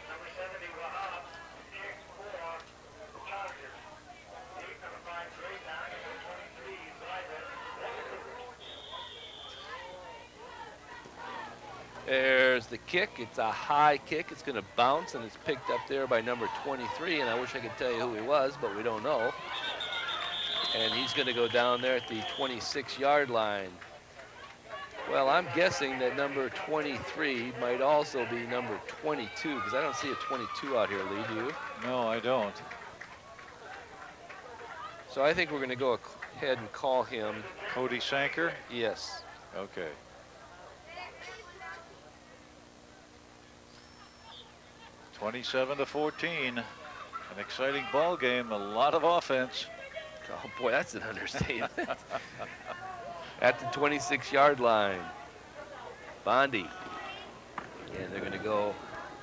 Number 70, Wahab, kick for the Chargers. Deep, number 5, Great Down, number 23, Ryder.
There's the kick. It's a high kick. It's going to bounce, and it's picked up there by number 23. And I wish I could tell you who he was, but we don't know. And he's going to go down there at the 26-yard line. Well, I'm guessing that number 23 might also be number 22, because I don't see a 22 out here, Lee, do you?
No, I don't.
So I think we're going to go ahead and call him.
Cody Sanker?
Yes.
Okay. (27-14). An exciting ball game, a lot of offense.
Oh, boy, that's an understatement. At the 26-yard line. Bondi. And they're going to go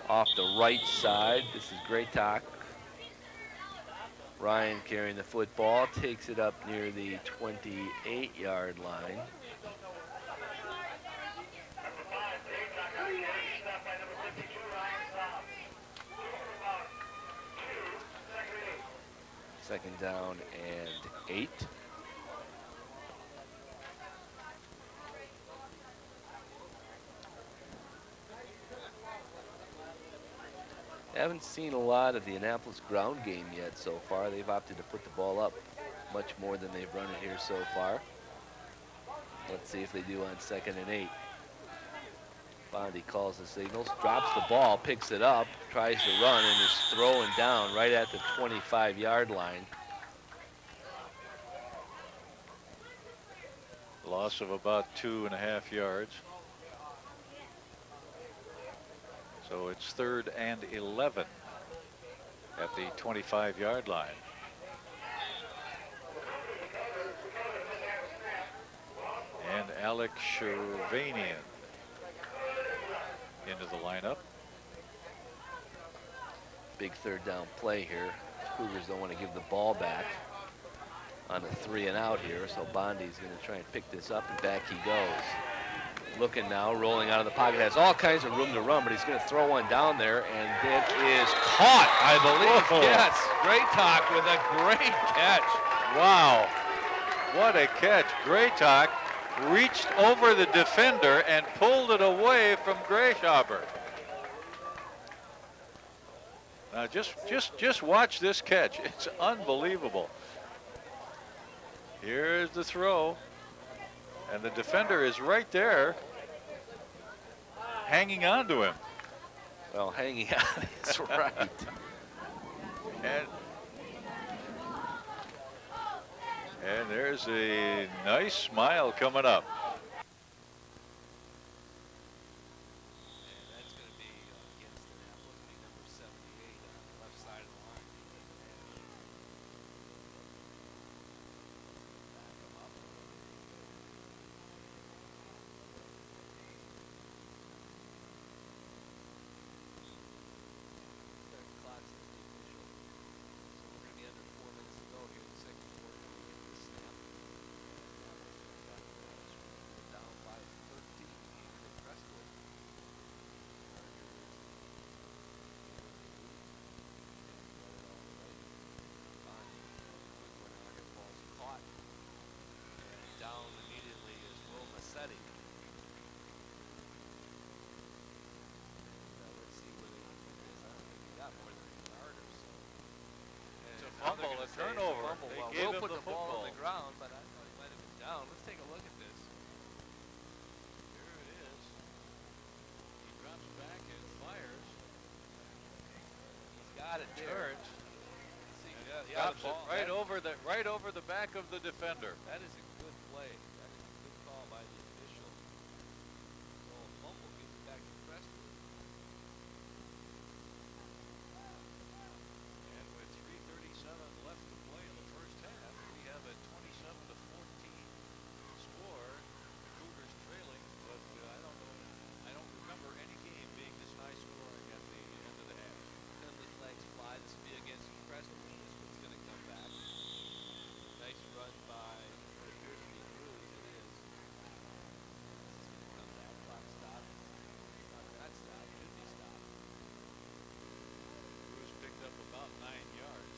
off the right side. This is Graytock. Ryan carrying the football, takes it up near the 28-yard line. Second down and 8. Haven't seen a lot of the Annapolis ground game yet so far. They've opted to put the ball up much more than they've run it here so far. Let's see if they do on 2nd and 8. Bondi calls the signals, drops the ball, picks it up, tries to run, and is throwing down right at the 25-yard line.
Loss of about 2.5 yards. So it's 3rd and 11 at the 25-yard line. And Alex Shervanian into the lineup.
Big 3rd down play here. Cougars don't want to give the ball back on a 3 and out here, so Bondi's going to try and pick this up, and back he goes. Looking now, rolling out of the pocket, has all kinds of room to run, but he's going to throw one down there, and it is caught, I believe.
Whoa.
Yes, Graytock with a great catch.
Wow, what a catch. Graytock reached over the defender and pulled it away from Grayshopper. Just watch this catch. It's unbelievable. Here's the throw. And the defender is right there, hanging on to him.
Well, hanging on is right.
And there's a nice smile coming up.
That's going to be against Annapolis, be number 78 on the left side of the line.
Fumble, a turnover. They
Well,
gave
Will
him
put
the
the ball
football.
on the ground, but I thought he might have been down. Let's take a look at this.
Here it is. He drops back and fires.
He's got it there.
Turns.
See,
And
yeah,
drops
the
it
ball.
right over the back of the defender.
That is a good play. That is a good call by the official. So fumble gives it back to Crestwood.
And with 3:37 left to play in the first half, we have a 27-14 score. The Cougars trailing, but I don't remember any game being this high scoring at the end of the half.
Penalty flags fly. This will be against Crestwood. This one's going to come back. Nice run by what appears to be Grucz. It is. This is going to come back. Clock stop. Not stop. Should be stopped.
Grucz picked up about 9 yards.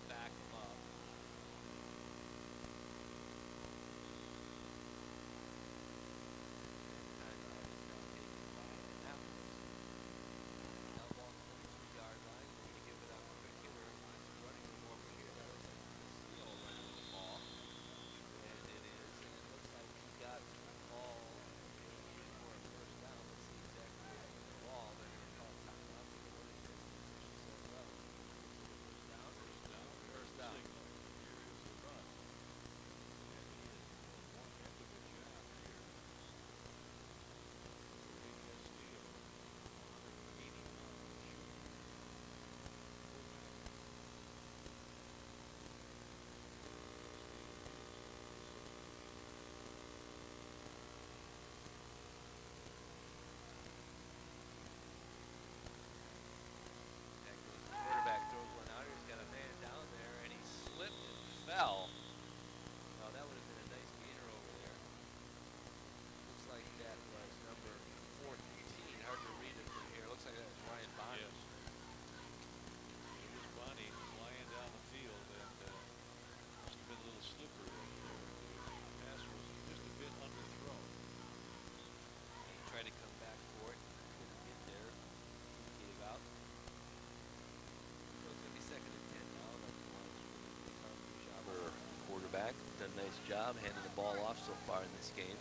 Back him up. Quarterback throws one out. He's got a man down there, and he slipped and fell. Now that would have been a nice gainer over there. Looks like that was number 14. Hard to read it from here. Looks like that was Ryan Bonnie.
Yes. It was Bonnie flying down the field, and must have been a little slippery. The pass was just a bit underthrown.
He tried to come back for it. Couldn't get there. Gave out. So it's going to be second and 10 now. Our quarterback done a nice job handing the ball off so far in this game.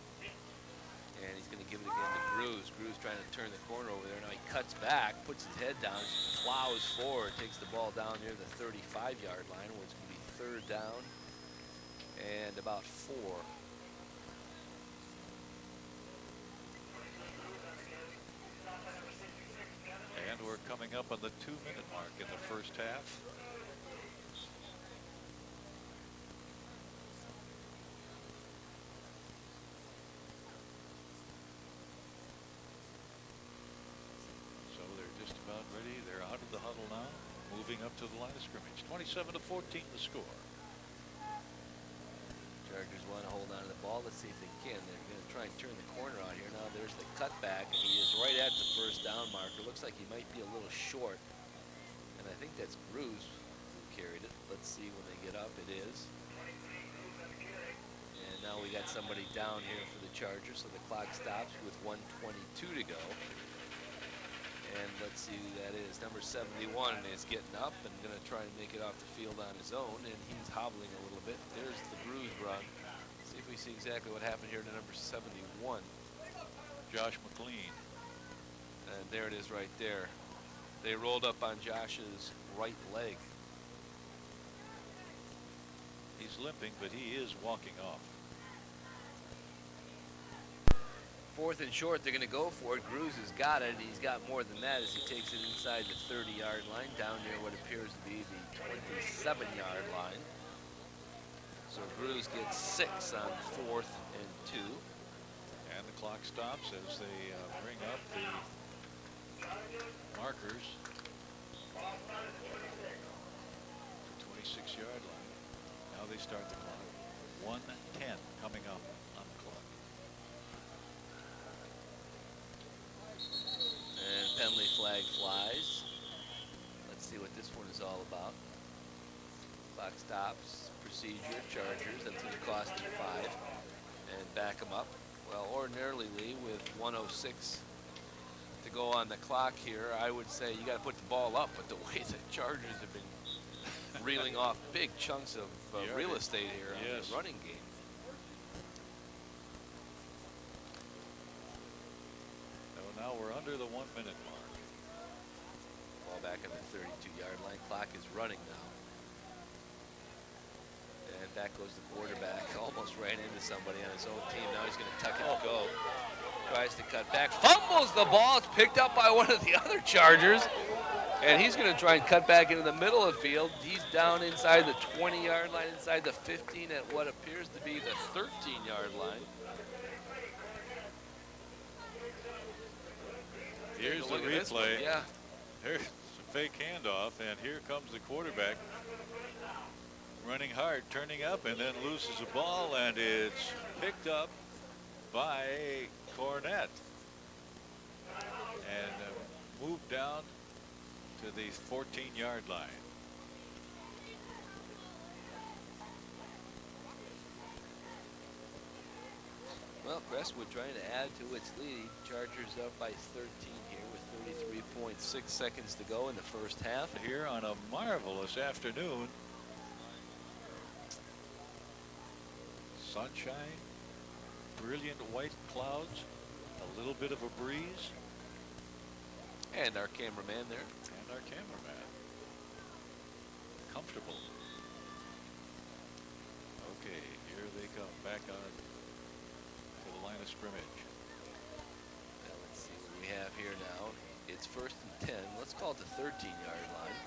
And he's going to give it again to Grucz. Grucz trying to turn the corner over there. Now he cuts back, puts his head down, plows forward, takes the ball down near the 35-yard line, where it's going to be third down and about 4.
And we're coming up on the 2-minute mark in the first half. So they're just about ready. They're out of the huddle now, moving up to the line of scrimmage. 27-14 the score.
Chargers want to hold on to the ball. Let's see if they can. They're going to try and turn the corner out here. Now there's the cutback. He is right at the first down marker. Looks like he might be a little short. And I think that's Grucz who carried it. Let's see when they get up. It is. And now we got somebody down here for the Chargers, so the clock stops with 1:22 to go. And let's see who that is. Number 71 is getting up and going to try and make it off the field on his own, and he's hobbling a little bit. There's the Grucz run. See if we see exactly what happened here to number 71.
Josh McLean.
And there it is right there. They rolled up on Josh's right leg.
He's limping, but he is walking off.
4th and short, they're going to go for it. Grucz has got it, and he's got more than that as he takes it inside the 30-yard line, down near what appears to be the 27-yard line. So Grucz gets 6 on 4th and 2.
And the clock stops as they bring up the markers. The 26-yard line. Now they start the clock. 1:10 coming up on the clock.
And penalty flag flies. Let's see what this one is all about. Clock stops. Procedure. Chargers. That's going to cost them 5. And back them up. Well, ordinarily, Lee, with 1:06 to go on the clock here, I would say you got to put the ball up. But the way the Chargers have been reeling off big chunks of real estate here on the running game.
So now we're under the 1-minute mark.
Ball back on the 32-yard line. Clock is running now. And back goes the quarterback. Almost ran into somebody on his own team. Now he's going to tuck it and go. Tries to cut back. Fumbles the ball. It's picked up by one of the other Chargers. And he's going to try and cut back into the middle of the field. He's down inside the 20-yard line, inside the 15 at what appears to be the 13-yard line.
Here's the replay.
Yeah.
Here's a fake handoff, and here comes the quarterback running hard, turning up, and then loses the ball, and it's picked up by Cornett and moved down to the 14-yard line.
Well, Crestwood trying to add to its lead. Chargers up by 13 here with 33.6 seconds to go in the first half.
Here on a marvelous afternoon. Sunshine, brilliant white clouds, a little bit of a breeze.
And our cameraman there.
And our cameraman. Comfortable. Okay, here they come back on to the line of scrimmage.
Now let's see what we have here now. It's 1st and 10. Let's call it the 13-yard line.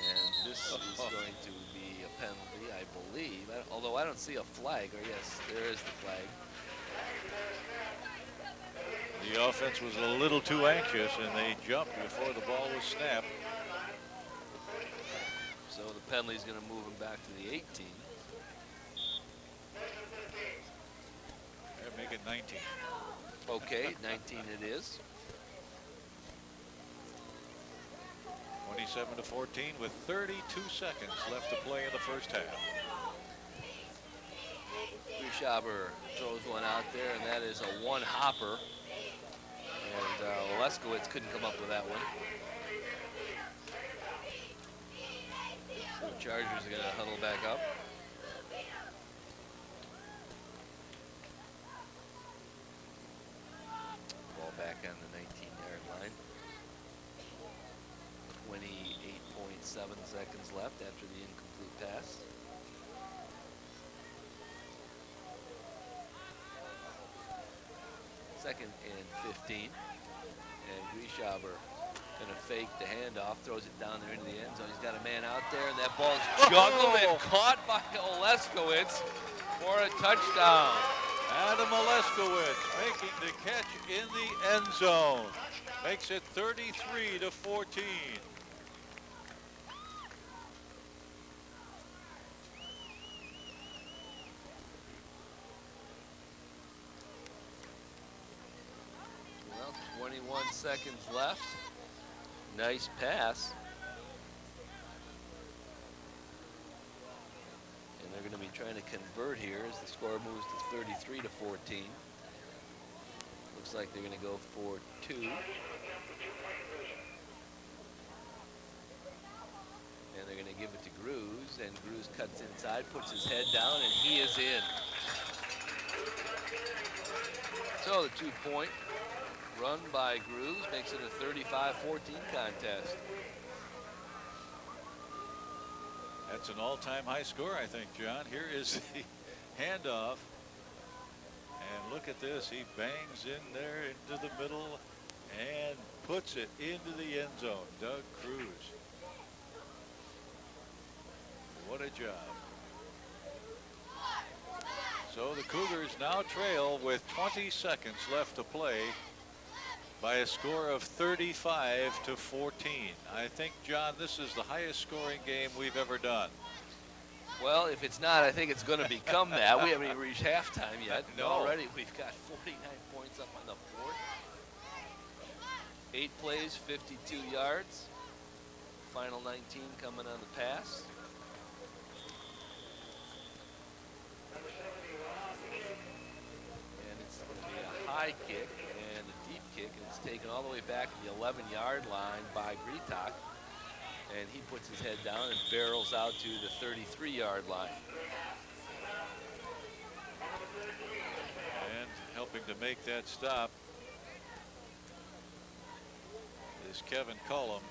And this is going to be a penalty, I believe. Although I don't see a flag. Or yes, there is the flag.
The offense was a little too anxious, and they jumped before the ball was snapped.
So the penalty is going to move him back to the 18.
Make it 19.
Okay, 19 it is.
27-14 with 32 seconds left to play in the first half.
Grucz throws one out there, and that is a one-hopper. And Leskowitz couldn't come up with that one. So the Chargers are going to huddle back up. Ball back on the 19-yard line. 28.7 seconds left after the incomplete pass. Second and 15. And Grucz going to fake the handoff, throws it down there into the end zone. He's got a man out there, and that ball's juggled and caught by Leskowitz for a touchdown.
Adam Leskowitz making the catch in the end zone. Makes it 33-14.
Well, 21 seconds left. Nice pass. They're going to be trying to convert here as the score moves to 33 to 14. Looks like they're going to go for 2. And they're going to give it to Grucz, and Grucz cuts inside, puts his head down, and he is in. So the 2-point run by Grucz makes it a 35-14 contest.
That's an all-time high score, I think, John. Here is the handoff. And look at this. He bangs in there into the middle and puts it into the end zone. Doug Grucz. What a job. So the Cougars now trail with 20 seconds left to play by a score of 35 to 14. I think, John, this is the highest scoring game we've ever done.
Well, if it's not, I think it's going to become that. We haven't even reached halftime yet.
No.
Already we've got 49 points up on the board. 8 plays, 52 yards. Final 19 coming on the pass. And it's going to be a high kick and a deep kick, and it's taken all the way back to the 11-yard line by Grucz. And he puts his head down and barrels out to the 33-yard line.
And helping to make that stop is Kevin Cullum.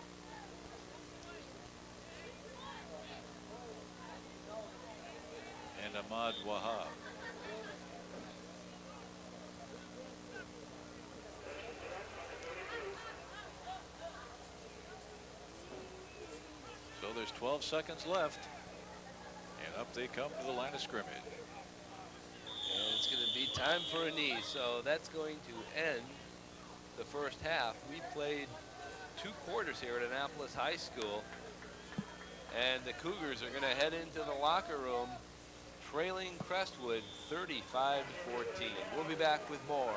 And Ahmad Wahab. So there's 12 seconds left, and up they come to the line of scrimmage.
And it's going to be time for a knee, so that's going to end the first half. We played 2 quarters here at Annapolis High School, and the Cougars are going to head into the locker room trailing Crestwood 35 to 14. We'll be back with more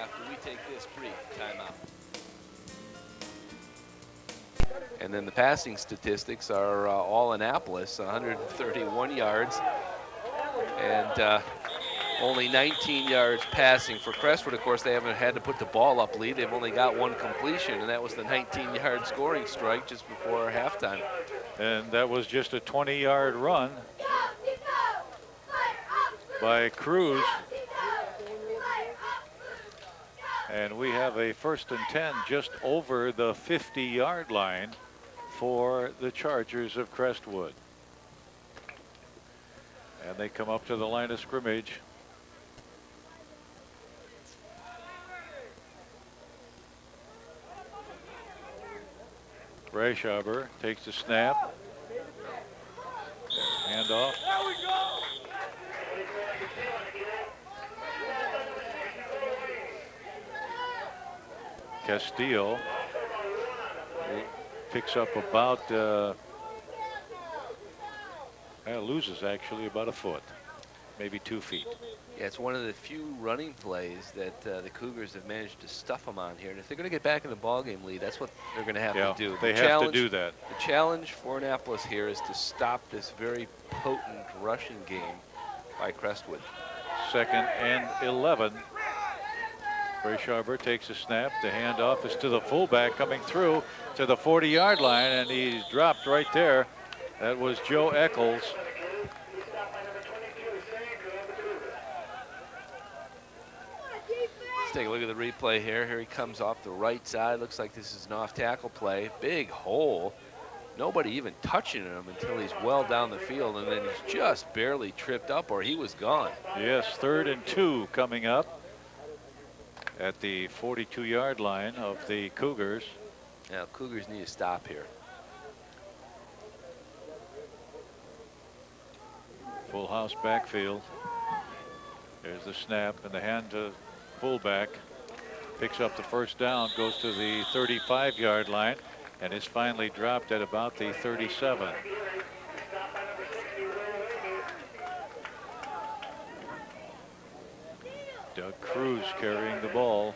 after we take this brief timeout. And then the passing statistics are all Annapolis, 131 yards and only 19 yards passing for Crestwood. Of course, they haven't had to put the ball up lead. They've only got 1 completion, and that was the 19-yard scoring strike just before halftime.
And that was just a 20-yard run by Grucz. And we have a 1st and 10 just over the 50-yard line for the Chargers of Crestwood. And they come up to the line of scrimmage. Breischaber takes the snap. Handoff.
There we go.
Castillo picks up about loses actually about a foot, maybe 2 feet.
Yeah, it's one of the few running plays that the Cougars have managed to stuff them on here. And if they're going to get back in the ballgame lead, that's what they're going to have to do.
They have to do that.
The challenge for Annapolis here is to stop this very potent rushing game by Crestwood.
2nd and 11. Breischaber takes a snap. The handoff is to the fullback coming through to the 40-yard line, and he's dropped right there. That was Joe Echols.
Let's take a look at the replay here. Here he comes off the right side. Looks like this is an off-tackle play. Big hole. Nobody even touching him until he's well down the field, and then he's just barely tripped up, or he was gone.
Yes, 3rd and 2 coming up at the 42-yard line of the Cougars.
Now, Cougars need to stop here.
Full house backfield. There's the snap and the hand to fullback. Picks up the 1st down, goes to the 35-yard line, and is finally dropped at about the 37. Doug Grucz carrying the ball.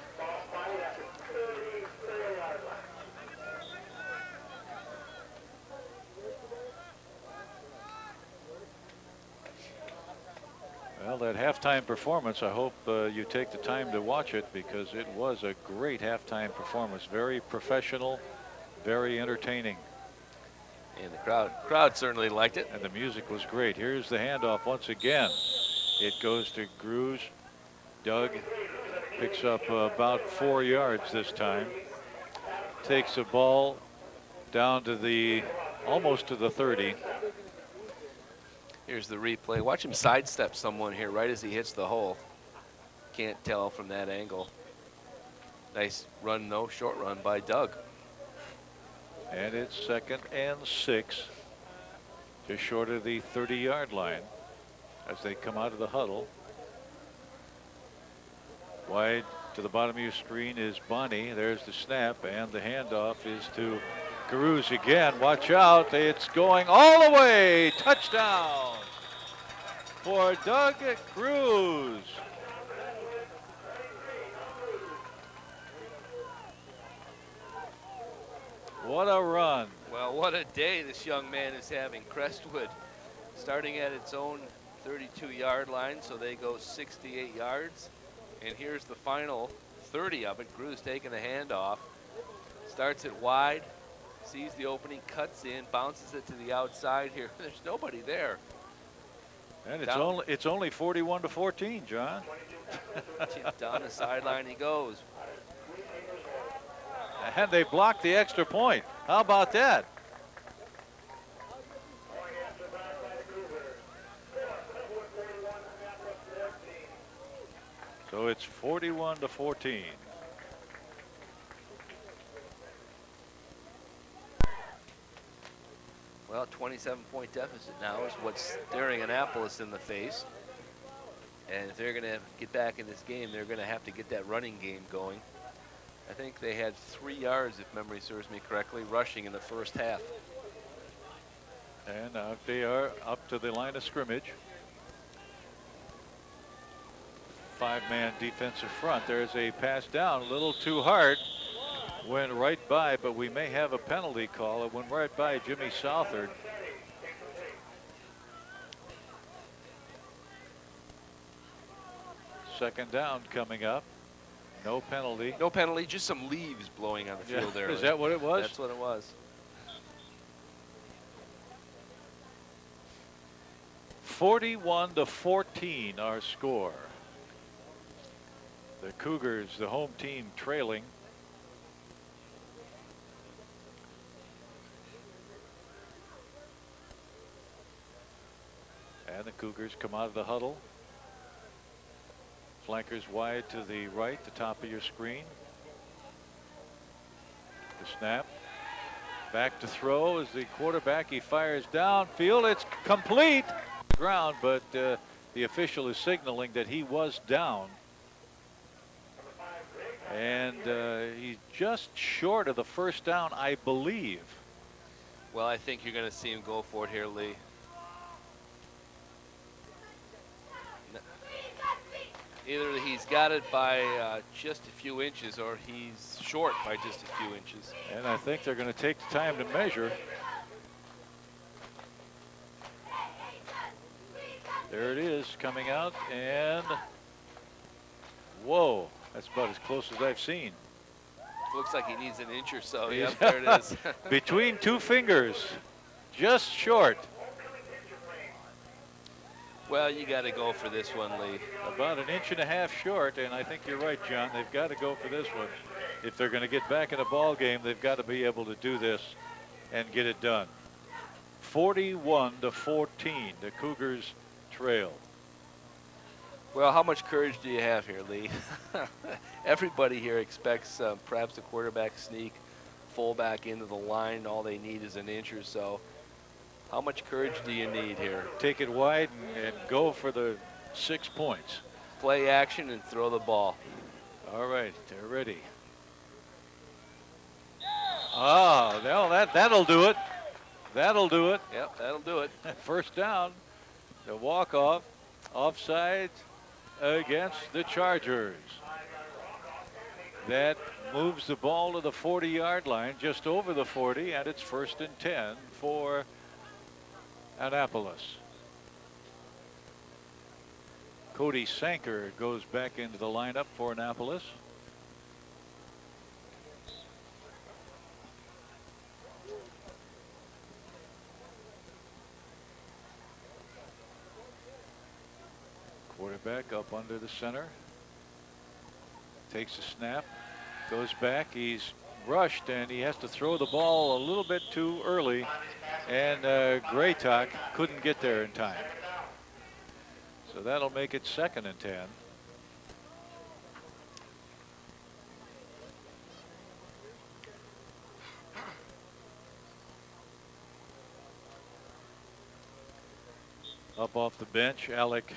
Well, that halftime performance, I hope you take the time to watch it, because it was a great halftime performance. Very professional, very entertaining.
And the crowd certainly liked it.
And the music was great. Here's the handoff once again. It goes to Grucz. Doug picks up about 4 yards this time. Takes the ball down to almost to the 30.
Here's the replay. Watch him sidestep someone here right as he hits the hole. Can't tell from that angle. Nice run, though, short run by Doug.
And it's 2nd and 6. Just short of the 30-yard line as they come out of the huddle. Wide to the bottom of your screen is Bonnie. There's the snap, and the handoff is to Grucz again. Watch out. It's going all the way. Touchdown for Doug Grucz. What a run.
Well, what a day this young man is having. Crestwood starting at its own 32-yard line, so they go 68 yards. And here's the final 30 of it. Grucz taking the handoff. Starts it wide, sees the opening, cuts in, bounces it to the outside here. There's nobody there.
And it's only 41-14, John.
Chipped down the sideline he goes.
And they blocked the extra point. How about that? So it's 41-14.
Well, 27-point deficit now is what's staring Annapolis in the face. And if they're going to get back in this game, they're going to have to get that running game going. I think they had 3 yards, if memory serves me correctly, rushing in the first half.
And now they are up to the line of scrimmage. 5-man defensive front. There's a pass down, a little too hard. Went right by, but we may have a penalty call. It went right by Jimmy Southard. Second down coming up. No penalty.
No penalty, just some leaves blowing on the field there.
Is that what it was?
That's what it was.
41-14 our score. The Cougars, the home team, trailing. And the Cougars come out of the huddle. Flankers wide to the right, the top of your screen. The snap. Back to throw as the quarterback, he fires downfield. It's complete. Ground, but the official is signaling that he was down. And he's just short of the first down, I believe.
Well, I think you're going to see him go for it here, Lee. Either he's got it by just a few inches or he's short by just a few inches.
And I think they're going to take the time to measure. There it is coming out, and whoa, that's about as close as I've seen.
Looks like he needs an inch or so. Yep, there it is.
Between two fingers, just short.
Well, you got to go for this one, Lee.
About an inch and a half short, and I think you're right, John. They've got to go for this one. If they're going to get back in a ball game, they've got to be able to do this and get it done. 41-14, the Cougars trail.
Well, how much courage do you have here, Lee? Everybody here expects perhaps the quarterback sneak, fullback into the line. All they need is an inch or so. How much courage do you need here?
Take it wide and go for the 6 points.
Play action and throw the ball.
All right, they're ready. Oh, no, that'll do it. That'll do it.
Yep, that'll do it.
First down, the walk-off, offside against the Chargers. That moves the ball to the 40-yard line, just over the 40, and it's 1st and 10 for Annapolis. Cody Sanker goes back into the lineup for Annapolis. Quarterback up under the center. Takes a snap. Goes back. He's rushed and he has to throw the ball a little bit too early. And Graytock couldn't get there in time. So that'll make it 2nd and 10. Up off the bench, Alec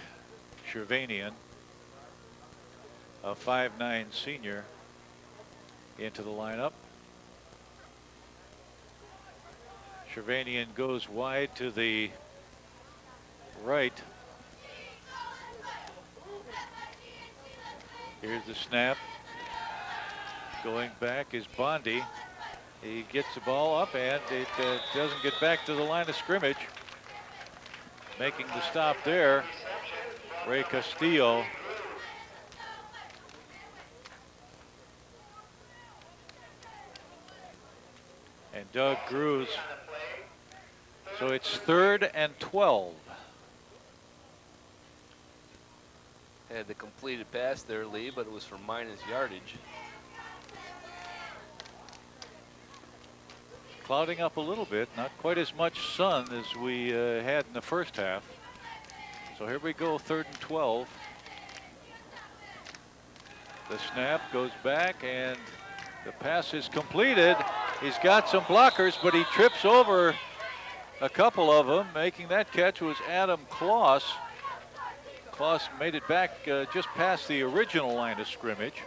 Shervanian, a 5'9" senior, into the lineup. Shervanian goes wide to the right. Here's the snap. Going back is Bondi. He gets the ball up and it doesn't get back to the line of scrimmage. Making the stop there, Ray Castillo. And Doug Grucz. So it's 3rd and 12.
Had the completed pass there, Lee, but it was for minus yardage.
Clouding up a little bit, not quite as much sun as we had in the first half. So here we go, 3rd and 12. The snap goes back and the pass is completed. He's got some blockers, but he trips over a couple of them. Making that catch was Adam Kloss. Kloss made it back just past the original line of scrimmage.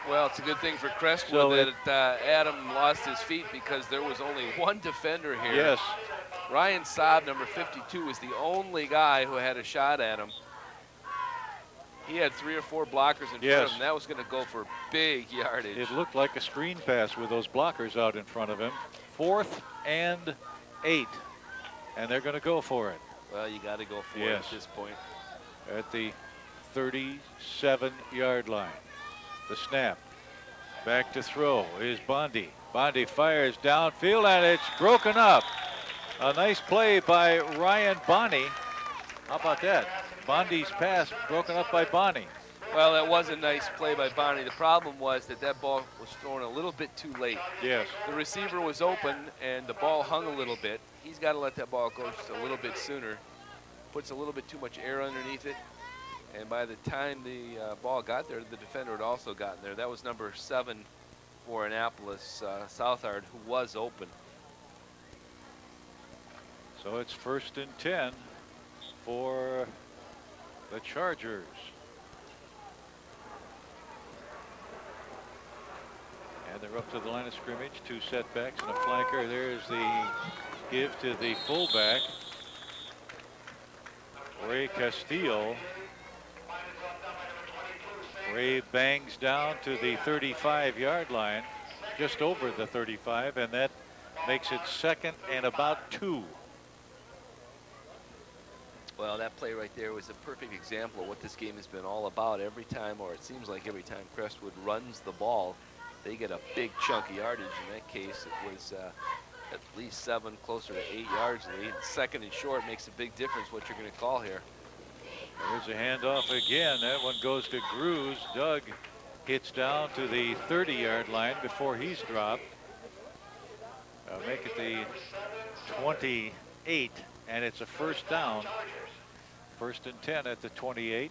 Well, it's a good thing for Crestwood
So
that Adam lost his feet because there was only one defender here.
Yes.
Ryan Saab, number 52, was the only guy who had a shot at him. He had 3 or 4 blockers in front of him. That was going to go for big yardage.
It looked like a screen pass with those blockers out in front of him. 4th and 8. And they're going to go for it.
Well, you got to go for it at this point.
At the 37-yard line. The snap. Back to throw is Bondi. Bondi fires downfield and it's broken up. A nice play by Ryan Bonney. How about that? Bondi's pass broken up by Bonney.
Well, that was a nice play by Bonney. The problem was that ball was thrown a little bit too late.
Yes.
The receiver was open and the ball hung a little bit. He's got to let that ball go just a little bit sooner. Puts a little bit too much air underneath it. And by the time the ball got there, the defender had also gotten there. That was number 7 for Annapolis, Southard, who was open.
So it's 1st and 10 for the Chargers. And they're up to the line of scrimmage. 2 setbacks and a flanker. There's the give to the fullback, Ray Castillo. Ray bangs down to the 35-yard line, just over the 35, and that makes it 2nd and about 2.
Well, that play right there was a perfect example of what this game has been all about. Every time, or it seems like every time Crestwood runs the ball, they get a big chunk of yardage. In that case, it was at least 7, closer to 8 yards lead. 2nd and short makes a big difference what you're going to call here.
There's a handoff again. That one goes to Grucz. Doug gets down to the 30-yard line before he's dropped. Make it the 28, and it's a 1st down. 1st and 10 at the 28.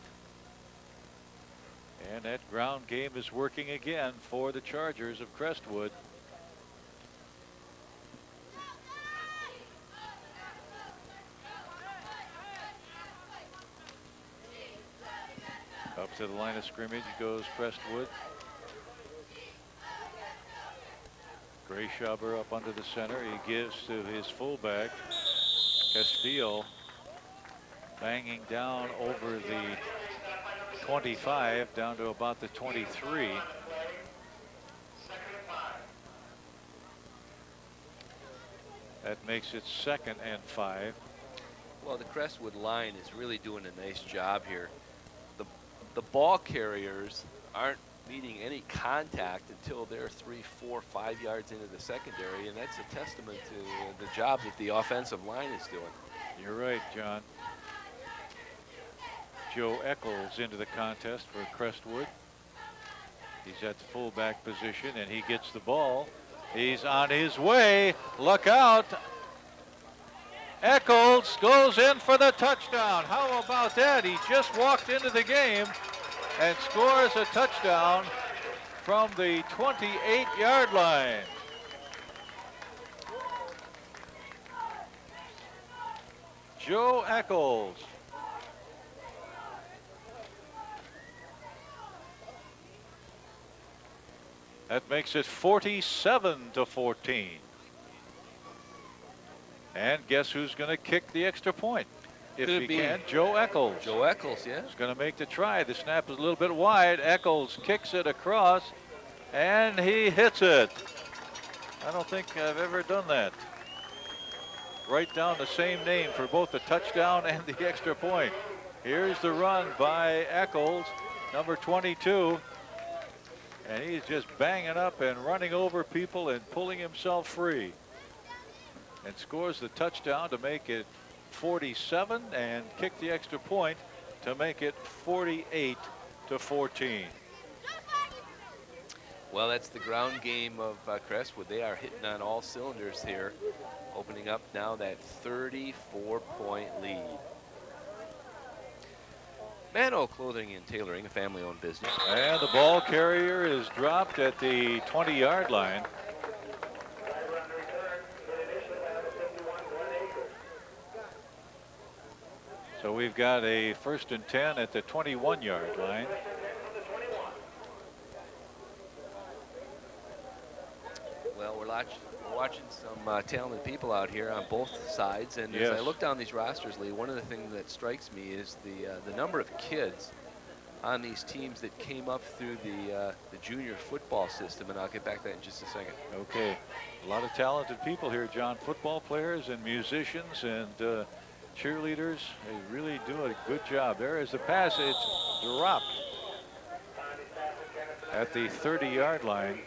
And that ground game is working again for the Chargers of Crestwood. Up to the line of scrimmage goes Crestwood. Grayshaber up under the center. He gives to his fullback, Castillo, banging down over the 25 down to about the 23. That makes it 2nd and 5.
Well, the Crestwood line is really doing a nice job here. The the ball carriers aren't meeting any contact until they're 3, 4, 5 yards into the secondary, and that's a testament to the job that the offensive line is doing.
You're right, John. Joe Echols into the contest for Crestwood. He's at the fullback position, and he gets the ball. He's on his way. Look out. Echols goes in for the touchdown. How about that? He just walked into the game and scores a touchdown from the 28-yard line. Joe Echols. That makes it 47-14. And guess who's going to kick the extra point? If he can, Joe Echols.
Joe Echols, yeah.
He's going to make the try. The snap is a little bit wide. Echols kicks it across, and he hits it. I don't think I've ever done that. Right down the same name for both the touchdown and the extra point. Here's the run by Echols, number 22. And he's just banging up and running over people and pulling himself free. And scores the touchdown to make it 47 and kick the extra point to make it 48-14.
Well, that's the ground game of Crestwood. They are hitting on all cylinders here, opening up now that 34-point lead. Mano Clothing and Tailoring, a family-owned business.
And the ball carrier is dropped at the 20-yard line. So we've got a 1st and 10 at the 21-yard line.
Well, we're watching some talented people out here on both sides, and
Yes.
as I look down these rosters, Lee, one of the things that strikes me is the number of kids on these teams that came up through the junior football system, and I'll get back to that in just a second.
Okay, a lot of talented people here, John. Football players and musicians and cheerleaders. They really do a good job. There is the pass. It's dropped at the 30-yard line.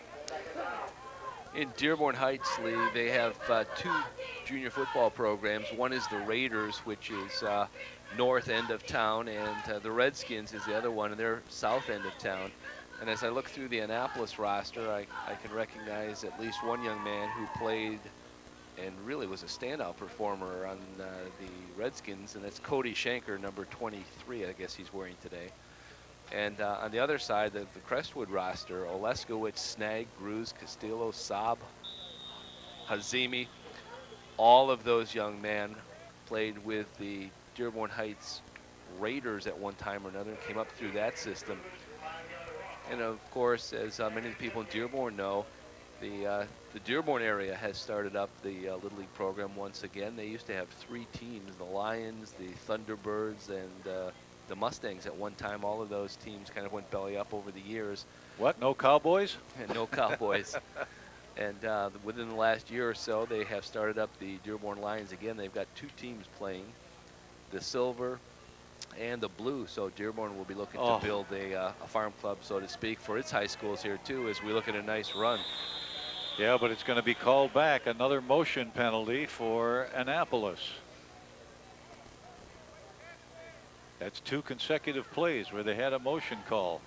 In Dearborn Heights, Lee, they have 2 junior football programs. One is the Raiders, which is north end of town, and the Redskins is the other one, and they're south end of town. And as I look through the Annapolis roster, I can recognize at least one young man who played and really was a standout performer on the Redskins, and that's Cody Shanker, number 23, I guess he's wearing today. And on the other side, the Crestwood roster, Oleskowitz, Snag, Grucz, Castillo, Saab, Hazimi, all of those young men played with the Dearborn Heights Raiders at one time or another and came up through that system. And of course, as many of the people in Dearborn know, the Dearborn area has started up the Little League program once again. They used to have 3 teams, the Lions, the Thunderbirds, and the Mustangs at one time. All of those teams kind of went belly up over the years.
What, no Cowboys?
And no Cowboys. And within the last year or so, they have started up the Dearborn Lions again. They've got 2 teams playing, the Silver and the Blue. So Dearborn will be looking to build a farm club, so to speak, for its high schools here too, as we look at a nice run.
Yeah, but it's going to be called back. Another motion penalty for Annapolis. That's 2 consecutive plays where they had a motion call.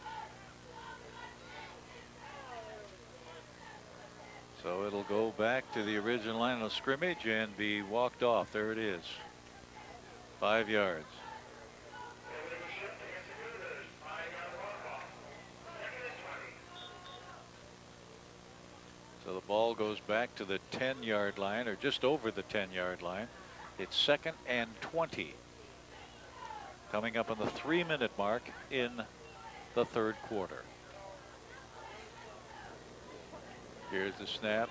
So it'll go back to the original line of scrimmage and be walked off. There it is. 5 yards. So the ball goes back to the 10-yard line, or just over the 10-yard line. It's 2nd and 20. Coming up on the 3-minute mark in the 3rd quarter. Here's the snap.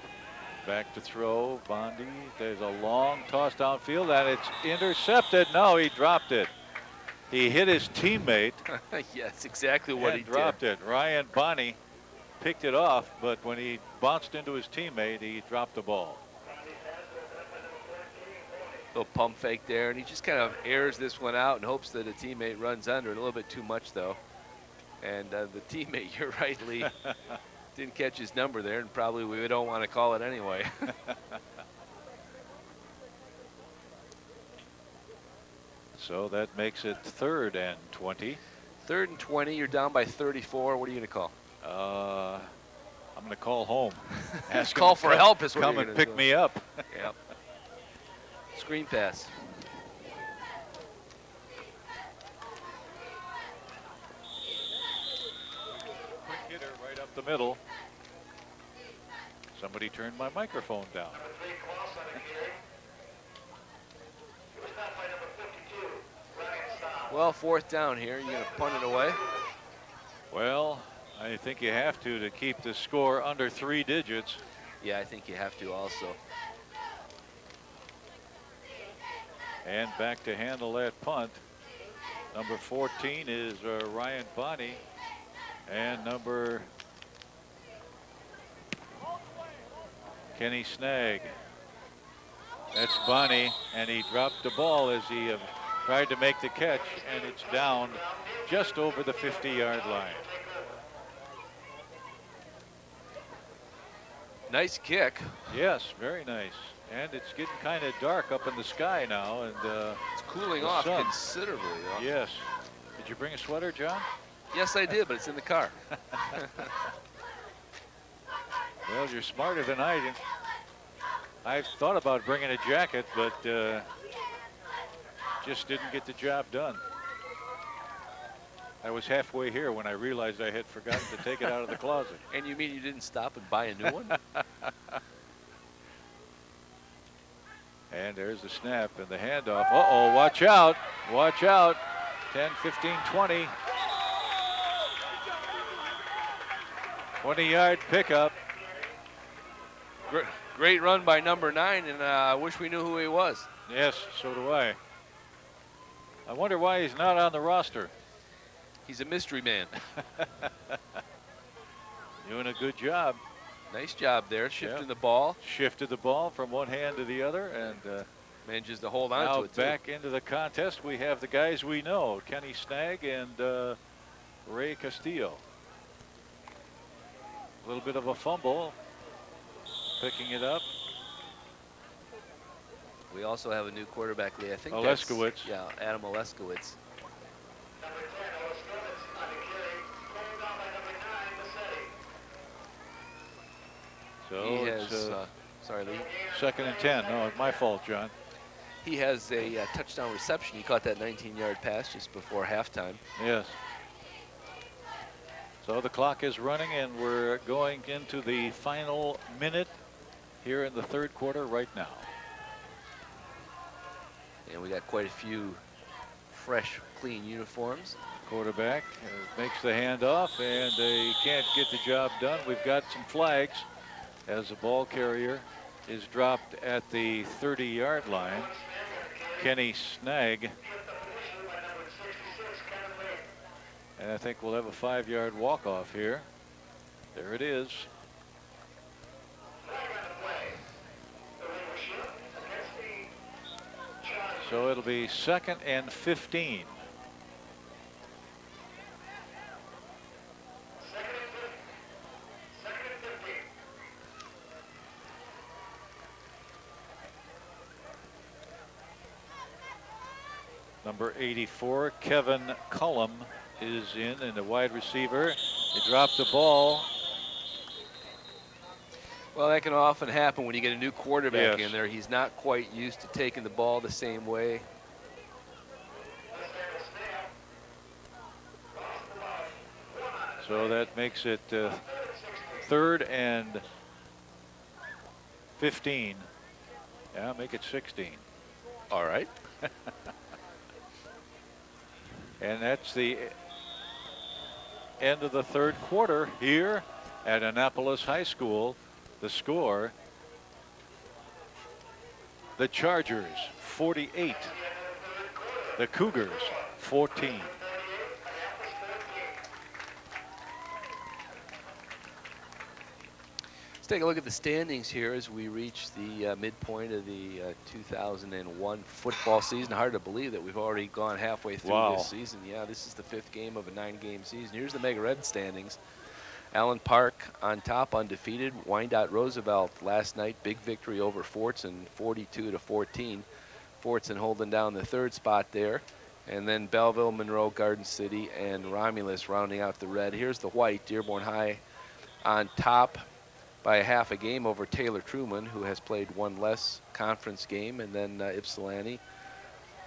Back to throw. Bondi. There's a long toss downfield, and it's intercepted. No, he dropped it. He hit his teammate.
Yes, exactly what he
dropped
did.
it. Ryan Bondi picked it off, but when he bounced into his teammate, he dropped the ball.
Little pump fake there, and he just kind of airs this one out and hopes that a teammate runs under it. A little bit too much, though. And the teammate, you're right, Lee, didn't catch his number there, and probably we don't want to call it anyway.
So that makes it 3rd and 20.
3rd and 20, you're down by 34. What are you going to call?
I'm going to call home. Ask
Call
him to
for
come-
help is what
come
you're
and
gonna
pick
do.
me up.
Yep. Screen pass.
Quick hitter right up the middle. Somebody turned my microphone down.
Number 3, Cross on the carry. It was stopped by number 52, Ryan Staub.
Well, 4th down here. You're going to punt it away.
Well, I think you have to keep the score under 3 digits.
Yeah, I think you have to also.
And back to handle that punt. Number 14 is Ryan Bonney. And number Kenny Snag. That's Bonney, and he dropped the ball as he tried to make the catch, and it's down just over the 50-yard line.
Nice kick.
Yes, very nice. And it's getting kind of dark up in the sky now, and
It's cooling
The
off
sun.
considerably. Huh?
yes. Did you bring a sweater, John?
Yes, I did, but it's in the car.
Well, you're smarter than I did. I've thought about bringing a jacket, but just didn't get the job done. I was halfway here when I realized I had forgotten to take it out of the closet.
And you mean you didn't stop and buy a new one?
And there's the snap and the handoff. Uh-oh, watch out. Watch out. 10, 15, 20. 20-yard pickup.
Great run by number 9, and I wish we knew who he was.
Yes, so do I. I wonder why he's not on the roster.
He's a mystery man.
Doing a good job.
Nice job there, shifting
Yeah.
the ball.
Shifted the ball from one hand to the other, and
Manages to hold on
now
to it, too.
back into the contest. We have the guys we know, Kenny Snag and Ray Castillo. A little bit of a fumble, picking it up.
We also have a new quarterback, Lee. I think
Oleskowitz.
Yeah, Adam Oleskowitz.
Number 10, Oleskowitz on the carry. Pulled down by number 9, Massetti.
So
He
it's
has, sorry, Lee.
2nd and 10. No, it's my fault, John.
He has a touchdown reception. He caught that 19-yard pass just before halftime.
Yes. So the clock is running, and we're going into the final minute here in the 3rd quarter right now.
And we got quite a few fresh, clean uniforms.
Quarterback makes the handoff, and they can't get the job done. We've got some flags as the ball carrier is dropped at the 30-yard line. Kenny Snag. And I think we'll have a 5-yard walk-off here. There it is. So it'll be 2nd and 15. Number 84, Kevin Cullum, is in, and the wide receiver. He dropped the ball.
Well, that can often happen when you get a new quarterback
Yes.
in there. He's not quite used to taking the ball the same way.
So that makes it 3rd and 15. Yeah, make it 16.
All right.
And that's the end of the 3rd quarter here at Annapolis High School. The score, the Chargers 48, the Cougars 14.
Let's take a look at the standings here as we reach the midpoint of the 2001 football season. Hard to believe that we've already gone halfway through this season. Yeah, this is the 5th game of a 9-game season. Here's the Mega Red standings. Allen Park on top, undefeated. Wyandotte Roosevelt last night, big victory over Fortson, 42-14. Fortson holding down the 3rd spot there. And then Belleville, Monroe, Garden City, and Romulus rounding out the red. Here's the white, Dearborn High on top by a half a game over Taylor Truman, who has played one less conference game, and then Ypsilanti,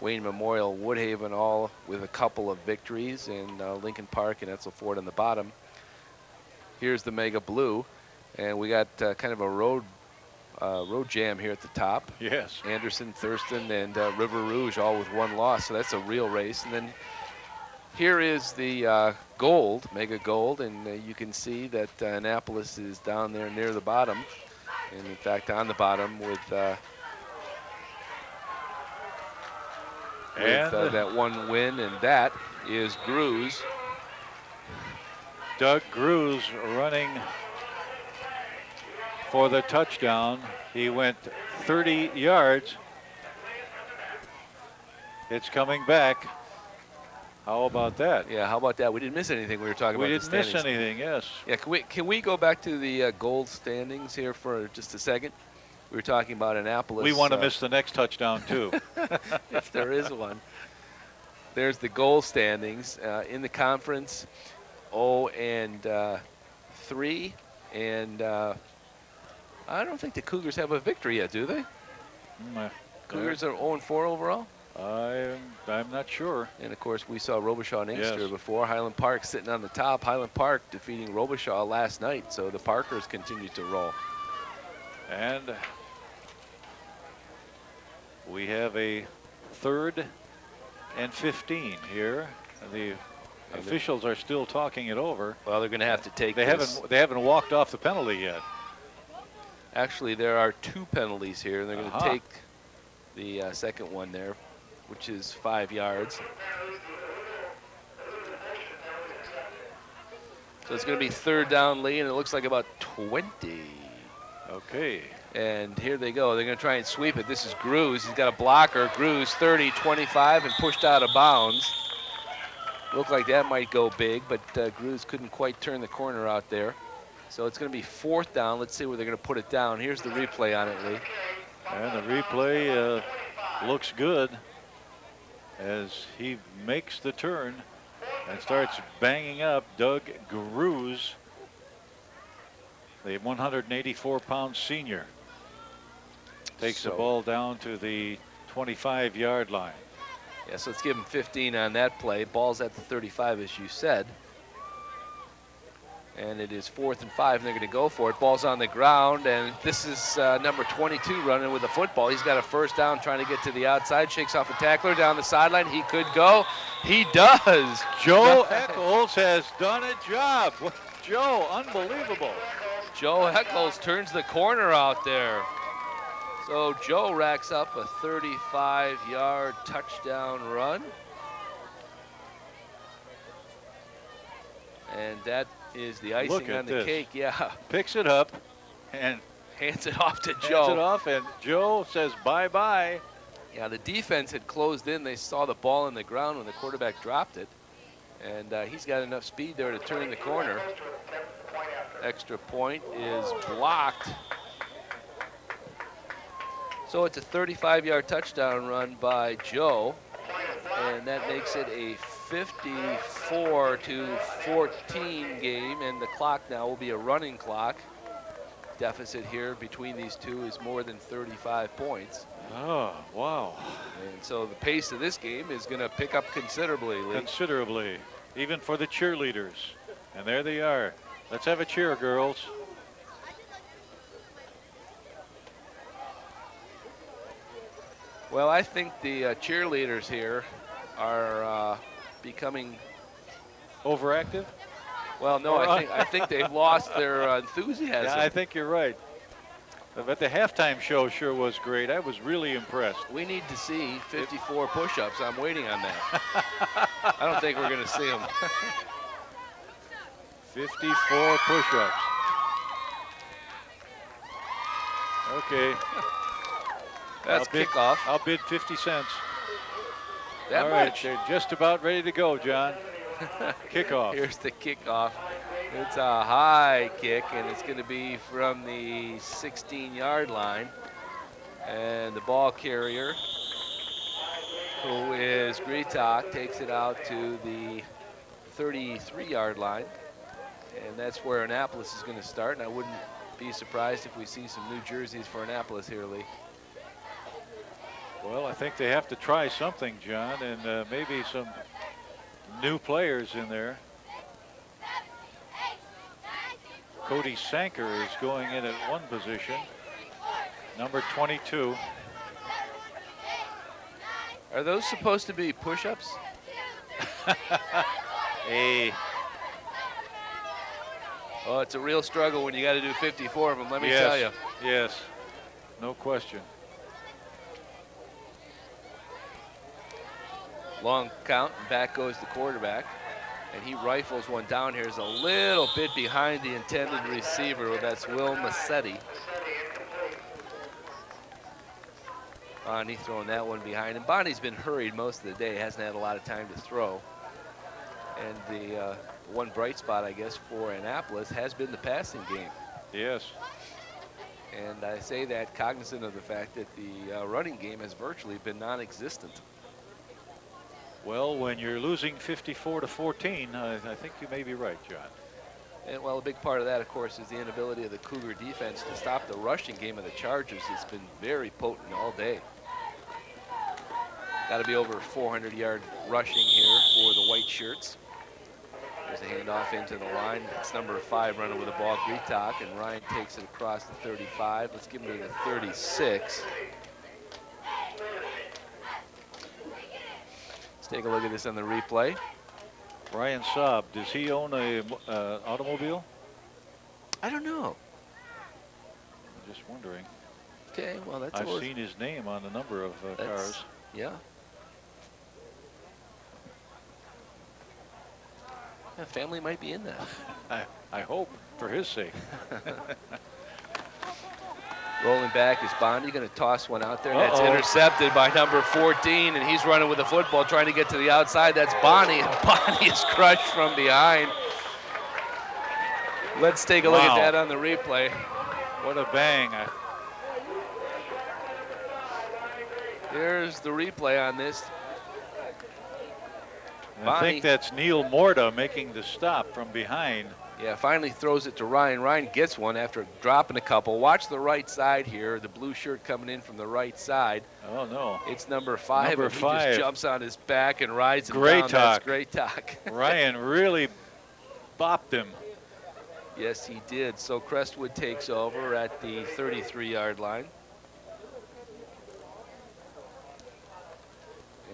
Wayne Memorial, Woodhaven, all with a couple of victories, and Lincoln Park and Etzel Ford on the bottom. Here's the Mega Blue, and we got kind of a road jam here at the top.
Yes.
Anderson, Thurston, and River Rouge all with one loss, so that's a real race. And then here is the gold, Mega Gold, and you can see that Annapolis is down there near the bottom, and in fact on the bottom with that one win, and that is Grucz.
Doug Grucz running for the touchdown. He went 30 yards. It's coming back. How about that?
Yeah, how about that? We didn't miss anything. We were talking about.
We didn't miss anything. Yes.
Yeah. Can we go back to the gold standings here for just a second? We were talking about Annapolis.
We want to miss the next touchdown too.
If there is one. There's the gold standings in the conference. 0-3, and I don't think the Cougars have a victory yet, do they? Cougars are 0-4 overall.
I'm not sure.
And of course, we saw Robichaud and Inkster
Yes.
before. Highland Park sitting on the top. Highland Park defeating Robichaud last night, so the Parkers continue to roll.
And we have a 3rd and 15 here. The officials are still talking it over.
Well, they're going to have to take.
They haven't walked off the penalty yet.
Actually, there are 2 penalties here, and they're going to take the second one there, which is 5 yards. So it's going to be 3rd down, Lee, and it looks like about 20.
Okay.
And here they go. They're going to try and sweep it. This is Grucz. He's got a blocker. Grucz 30, 25, and pushed out of bounds. Looked like that might go big, but Grucz couldn't quite turn the corner out there. So it's going to be 4th down. Let's see where they're going to put it down. Here's the replay on it, Lee.
And the replay looks good as he makes the turn and starts banging up Doug Grucz, the 184-pound senior. Takes the ball down to the 25-yard line.
Yeah, so let's give him 15 on that play. Ball's at the 35, as you said. And it is 4th and 5, and they're going to go for it. Ball's on the ground, and this is number 22 running with the football. He's got a 1st down trying to get to the outside. Shakes off a tackler down the sideline. He could go. He does.
Joe Echols has done a job. Joe, unbelievable.
Joe Echols turns the corner out there. So Joe racks up a 35-yard touchdown run. And that is the icing on the cake. Yeah.
Picks it up and
hands it off to Joe.
Hands it off, and Joe says bye-bye.
Yeah, the defense had closed in. They saw the ball in the ground when the quarterback dropped it. And he's got enough speed there to turn the corner. Extra point is blocked. So it's a 35-yard touchdown run by Joe, and that makes it a 54-14 game, and the clock now will be a running clock. Deficit here between these two is more than 35 points.
Oh, wow.
And so the pace of this game is going to pick up considerably, Lee.
Considerably, even for the cheerleaders. And there they are. Let's have a cheer, girls.
Well, I think the cheerleaders here are becoming
overactive.
Well, no, I think they've lost their enthusiasm.
Yeah, I think you're right. But the halftime show sure was great. I was really impressed.
We need to see 54 push-ups. I'm waiting on that. I don't think we're going to see them.
54 push-ups. Okay.
That's kickoff.
I'll bid 50 cents.
That
All right,
much.
they're just about ready to go, John. Kickoff.
Here's the kickoff. It's a high kick, and it's going to be from the 16-yard line. And the ball carrier, who is Grucz, takes it out to the 33-yard line. And that's where Annapolis is going to start. And I wouldn't be surprised if we see some new jerseys for Annapolis here, Lee.
Well, I think they have to try something, John, and maybe some new players in there. Cody Sanker is going in at one position. Number 22.
Are those supposed to be push-ups?
Hey.
Oh, it's a real struggle when you got to do 54 of them, let me tell you.
Yes, no question.
Long count, and back goes the quarterback. And he rifles one down here. Is a little bit behind the intended receiver. Well, that's Will Massetti. Bonnie throwing that one behind him. Bonnie's been hurried most of the day. Hasn't had a lot of time to throw. And the one bright spot, I guess, for Annapolis has been the passing game.
Yes.
And I say that cognizant of the fact that the running game has virtually been non-existent.
Well, when you're losing 54-14, I think you may be right, John.
And well, a big part of that, of course, is the inability of the Cougar defense to stop the rushing game of the Chargers. It's been very potent all day. Got to be over 400-yard rushing here for the white shirts. There's a handoff into the line. It's number 5 running with the ball, Grucz, and Ryan takes it across the 35. Let's give him to the 36. Let's take a look at this on the replay.
Ryan Saab, does he own a automobile?
I don't know.
I'm just wondering.
Okay, well, that's
I've seen his name on a number of cars.
Yeah. Yeah, family might be in that.
I hope, for his sake.
Rolling back is Bondi, going to toss one out there. And that's intercepted by number 14, and he's running with the football, trying to get to the outside. That's Bondi, and Bondi is crushed from behind. Let's take a look at that on the replay.
What a bang.
Here's the replay on this.
I think that's Neil Morta making the stop from behind.
Yeah, finally throws it to Ryan. Ryan gets one after dropping a couple. Watch the right side here. The blue shirt coming in from the right side.
Oh, no.
It's number 5.
Number 5.
He just jumps on his back and rides him
Great
down.
talk.
That's great talk.
Ryan really bopped him.
Yes, he did. So Crestwood takes over at the 33-yard line.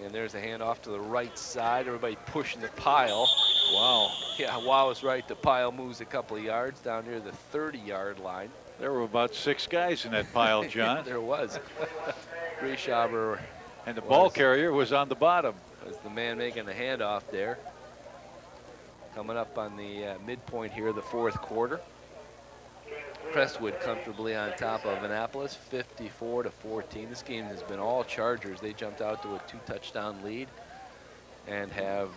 And there's a handoff to the right side. Everybody pushing the pile.
Wow.
Yeah, Wow is right. The pile moves a couple of yards down near the 30-yard line.
There were about 6 guys in that pile, John.
There was. Grieshaber.
And the ball carrier was on the bottom.
Was the man making the handoff there. Coming up on the midpoint here, the 4th quarter. Crestwood comfortably on top of Annapolis, 54-14. This game has been all Chargers. They jumped out to a 2-touchdown lead and have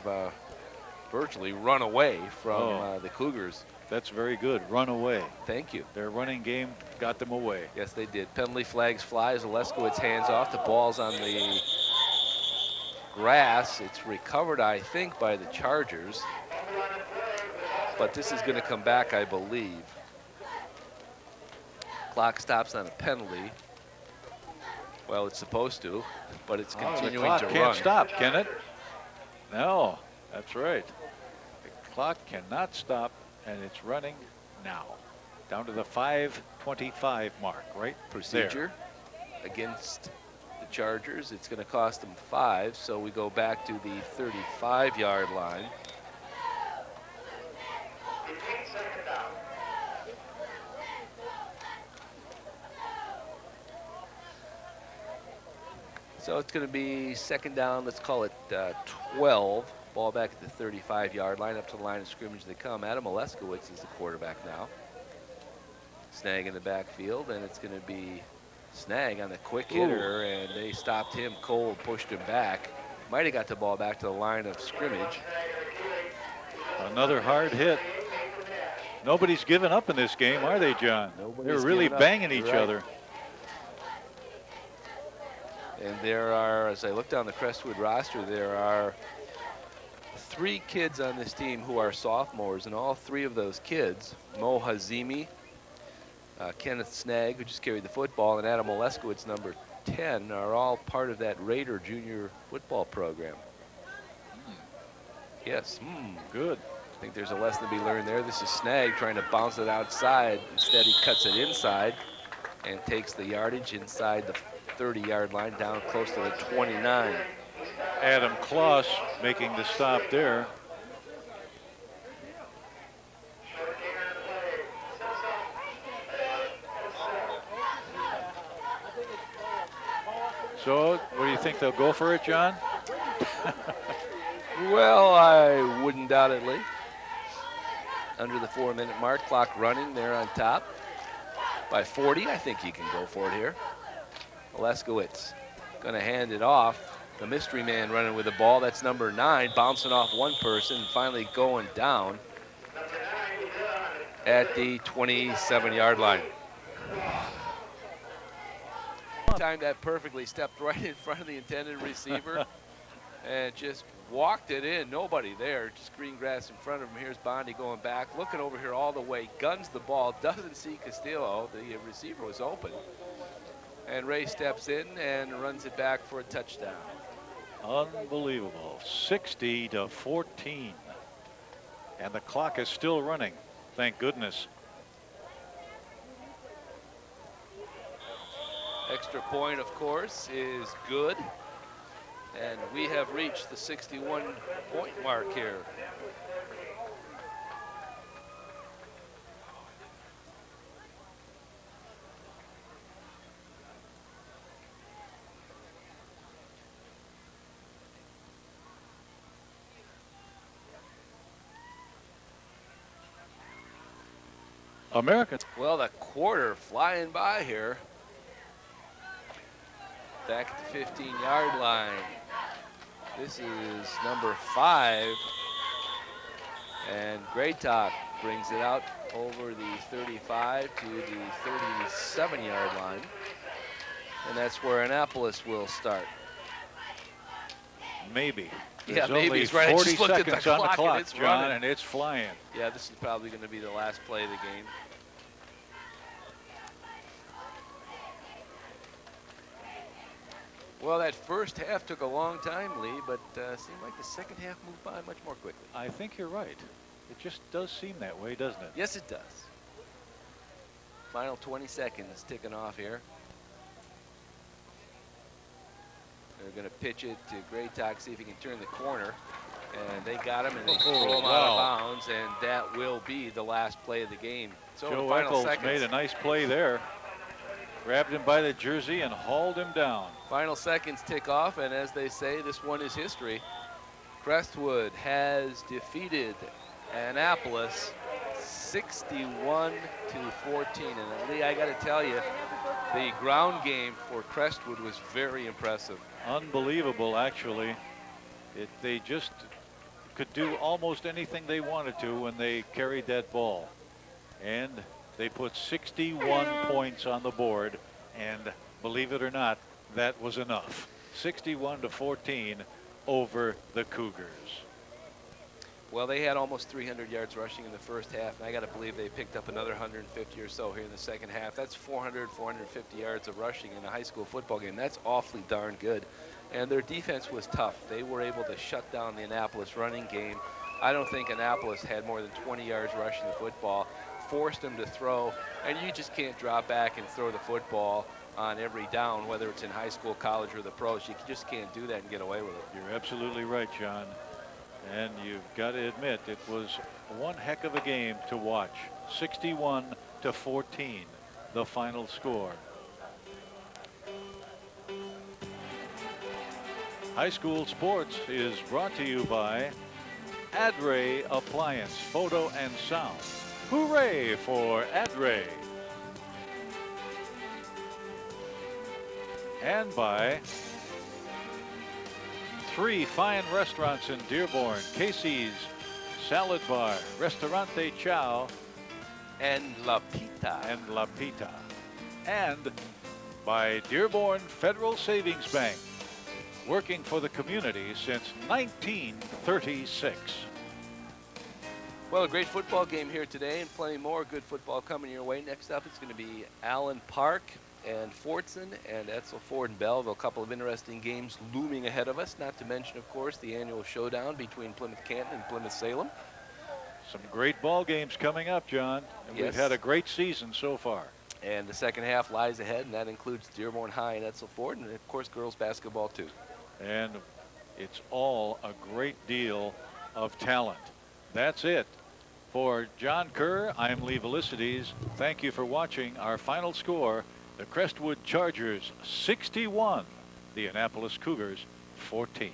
virtually run away from the Cougars.
That's very good. Run away.
Thank you.
Their running game got them away.
Yes, they did. Penalty flags fly. Zaleskowitz hands off. The ball's on the grass. It's recovered, I think, by the Chargers. But this is going to come back, I believe. Clock stops on a penalty. Well, it's supposed to, but it's continuing
the clock
to
can't
run.
stop, can it? No, that's right. The clock cannot stop, and it's running now. Down to the 5:25 mark, right?
Procedure against the Chargers. It's going to cost them 5, so we go back to the 35-yard line. So it's going to be 2nd down, let's call it 12. Ball back at the 35-yard line, up to the line of scrimmage they come. Adam Oleskowitz is the quarterback now. Snag in the backfield, and it's going to be Snag on the quick hitter, and they stopped him cold, pushed him back. Might have got the ball back to the line of scrimmage.
Another hard hit. Nobody's given up in this game, are they, John?
Nobody's
They're really
given up.
banging
You're
each
right.
other.
And there are, as I look down the Crestwood roster, there are 3 kids on this team who are sophomores, and all 3 of those kids, Mo Hazimi, Kenneth Snag, who just carried the football, and Adam Oleskowitz, number 10, are all part of that Raider junior football program. Yes.
Good.
I think there's a lesson to be learned there. This is Snag trying to bounce it outside. Instead, he cuts it inside and takes the yardage inside the 30-yard line down close to the 29.
Adam Kloss making the stop there. So, what do you think, they'll go for it, John?
Well, I wouldn't doubtedly. Under the 4-minute mark, clock running there on top. By 40, I think he can go for it here. Oleskowitz going to hand it off. The mystery man running with the ball. That's number 9, bouncing off one person, and finally going down at the 27-yard line. Timed that perfectly, stepped right in front of the intended receiver and just walked it in. Nobody there, just green grass in front of him. Here's Bondi going back, looking over here all the way, guns the ball, doesn't see Castillo. The receiver was open. And Ray steps in and runs it back for a touchdown.
Unbelievable. 60-14. And the clock is still running. Thank goodness.
Extra point, of course, is good. And we have reached the 61-point mark here.
Americans.
Well, the quarter flying by here. Back at the 15-yard line. This is number 5. And Graytalk brings it out over the 35 to the 37-yard line. And that's where Annapolis will start.
Maybe.
Yeah,
There's
maybe
only
he's right. I
40
just looked at the
seconds on the
clock and
clock,
it's
John,
running.
and it's flying.
Yeah, this is probably going to be the last play of the game. Well, that first half took a long time, Lee, but seemed like the second half moved by much more quickly.
I think you're right. It just does seem that way, doesn't it?
Yes, it does. Final 20 seconds ticking off here. They're going to pitch it to Graytalk, see if he can turn the corner. And they got him, and they throw him out of bounds, and that will be the last play of the game. So
Joe
the final
Echols
seconds.
made a nice play there. Grabbed him by the jersey and hauled him down.
Final seconds tick off, and as they say, this one is history. Crestwood has defeated Annapolis 61-14. And Lee, I got to tell you, the ground game for Crestwood was very impressive.
Unbelievable, actually. They just could do almost anything they wanted to when they carried that ball. And they put 61 points on the board, and believe it or not, that was enough. 61-14 over the Cougars.
Well, they had almost 300 yards rushing in the first half, and I got to believe they picked up another 150 or so here in the second half. That's 400, 450 yards of rushing in a high school football game. That's awfully darn good. And their defense was tough. They were able to shut down the Annapolis running game. I don't think Annapolis had more than 20 yards rushing the football, forced them to throw, and you just can't drop back and throw the football on every down, whether it's in high school, college, or the pros. You just can't do that and get away with it.
You're absolutely right, John. And you've got to admit, it was one heck of a game to watch. 61-14, the final score. High School Sports is brought to you by Adray Appliance, Photo and Sound. Hooray for Adray. and by 3 fine restaurants in Dearborn: Casey's Salad Bar, Restaurante Chow,
And La Pita.
and La Pita. And by Dearborn Federal Savings Bank, working for the community since 1936.
Well, a great football game here today and plenty more good football coming your way. Next up, it's going to be Allen Park and Fortson and Etzel Ford and Belleville. A couple of interesting games looming ahead of us, not to mention, of course, the annual showdown between Plymouth Canton and Plymouth Salem.
Some great ball games coming up, John. And
Yes.
we've had a great season so far.
And the second half lies ahead, and that includes Dearborn High and Etzel Ford, and, of course, girls basketball, too.
And it's all a great deal of talent. That's it. For John Kerr, I'm Lee Velicities. Thank you for watching. Our final score, the Crestwood Chargers 61, the Annapolis Cougars 14.